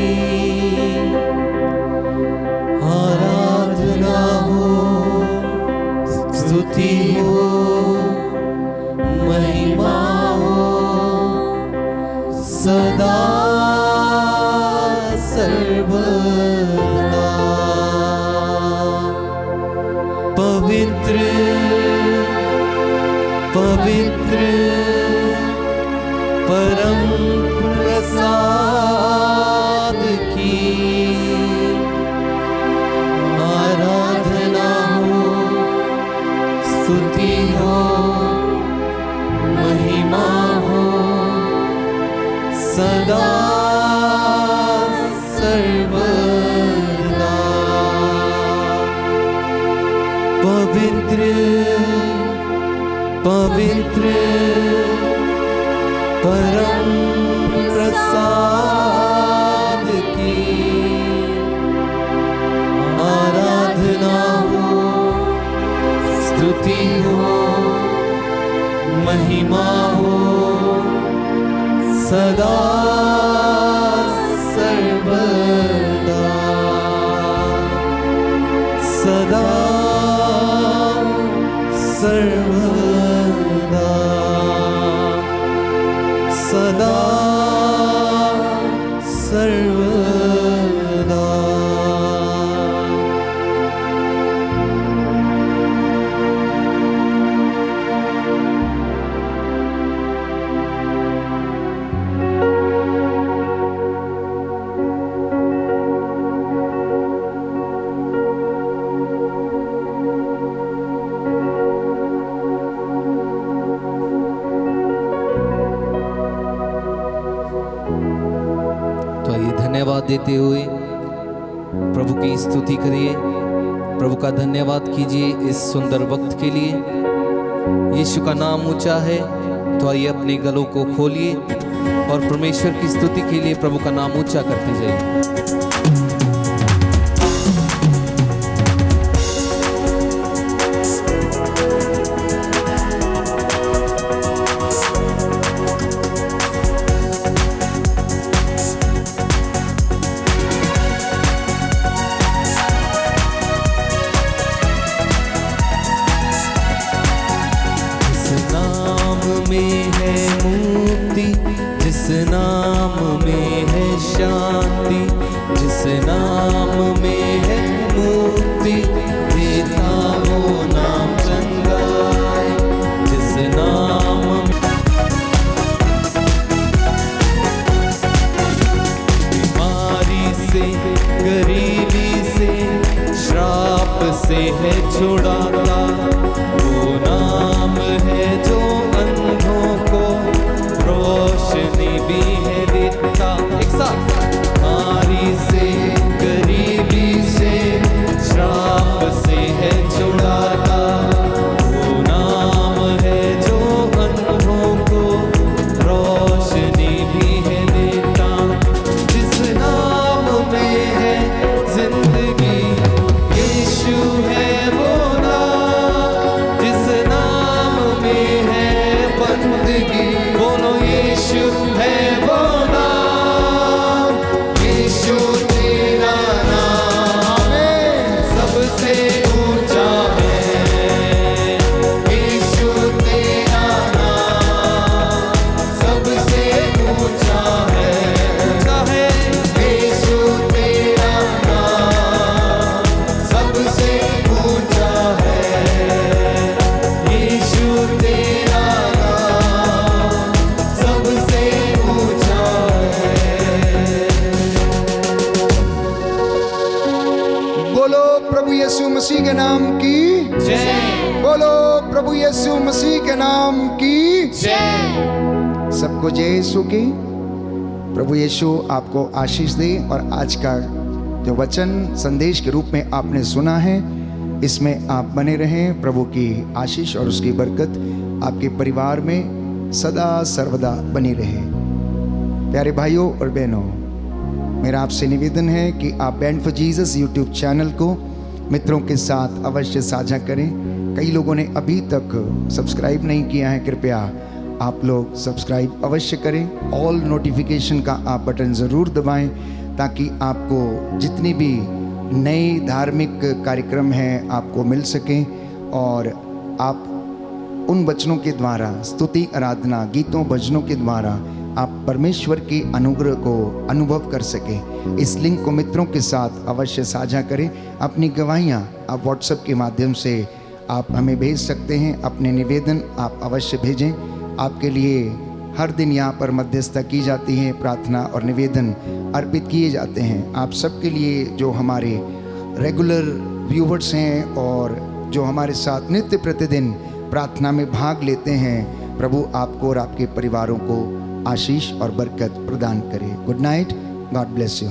आराधना हो, स्तुति हो, महिमा हो सदा सर्वदा। पवित्र पवित्र परम प्रसाद की आराधना हो, स्तुति हो, महिमा हो सदा सर्वदा। पवित्र पवित्र परम प्रसाद की आराधना हो, स्तुति हो, महिमा हो सदा सर्वदा। सदा सर्वदा। सदा सर्वदा। धन्यवाद देते हुए प्रभु की स्तुति करिए, प्रभु का धन्यवाद कीजिए इस सुंदर वक्त के लिए। यीशु का नाम ऊंचा है, तो आइए अपने गलों को खोलिए और परमेश्वर की स्तुति के लिए प्रभु का नाम ऊंचा करते जाइए। से है छुड़ाता, वो नाम है जो अंधों को रोशनी भी है देता। एक साथ, बीमारी से गरीबी से श्राप से है छुड़ाता, वो नाम है जो अंधों को रोशनी भी है देता। जिस नाम में है जिंदगी, यीशु है वो नाम। जिस नाम में है बंदगी, बोलो यीशु है वो नाम। यीशु तेरा नाम सबसे ऊंचा है। यीशु तेरा नाम सबसे ऊंचा है। ऊंचा है यीशु तेरा नाम सबसे ऊंचा है। यीशु तेरा नाम सबसे ऊंचा है। बोलो प्रभु यीशु मसीह के नाम की जय। बोलो प्रभु यीशु मसीह के नाम की जय। सबको जय यीशु की। प्रभु यीशु आपको आशीष दे। और आज का जो वचन संदेश के रूप में आपने सुना है, इसमें आप बने रहें। प्रभु की आशीष और उसकी बरकत आपके परिवार में सदा सर्वदा बनी रहे। प्यारे भाइयों और बहनों, मेरा आपसे निवेदन है कि आप band for Jesus YouTube channel को मित्रों के साथ अवश्य साझा करें। कई लोगों ने अभी तक सब्सक्राइब नहीं किया है, कृपया आप लोग सब्सक्राइब अवश्य करें। ऑल नोटिफिकेशन का आप बटन ज़रूर दबाएं, ताकि आपको जितनी भी नए धार्मिक कार्यक्रम हैं आपको मिल सकें, और आप उन वचनों के द्वारा, स्तुति आराधना गीतों भजनों के द्वारा आप परमेश्वर के अनुग्रह को अनुभव कर सकें। इस लिंक को मित्रों के साथ अवश्य साझा करें। अपनी गवाहियाँ आप व्हाट्सएप के माध्यम से आप हमें भेज सकते हैं। अपने निवेदन आप अवश्य भेजें। आपके लिए हर दिन यहाँ पर मध्यस्थता की जाती है, प्रार्थना और निवेदन अर्पित किए जाते हैं। आप सबके लिए, जो हमारे रेगुलर व्यूवर्स हैं और जो हमारे साथ नित्य प्रतिदिन प्रार्थना में भाग लेते हैं, प्रभु आपको और आपके परिवारों को आशीष और बरकत प्रदान करे। Good night, God bless you.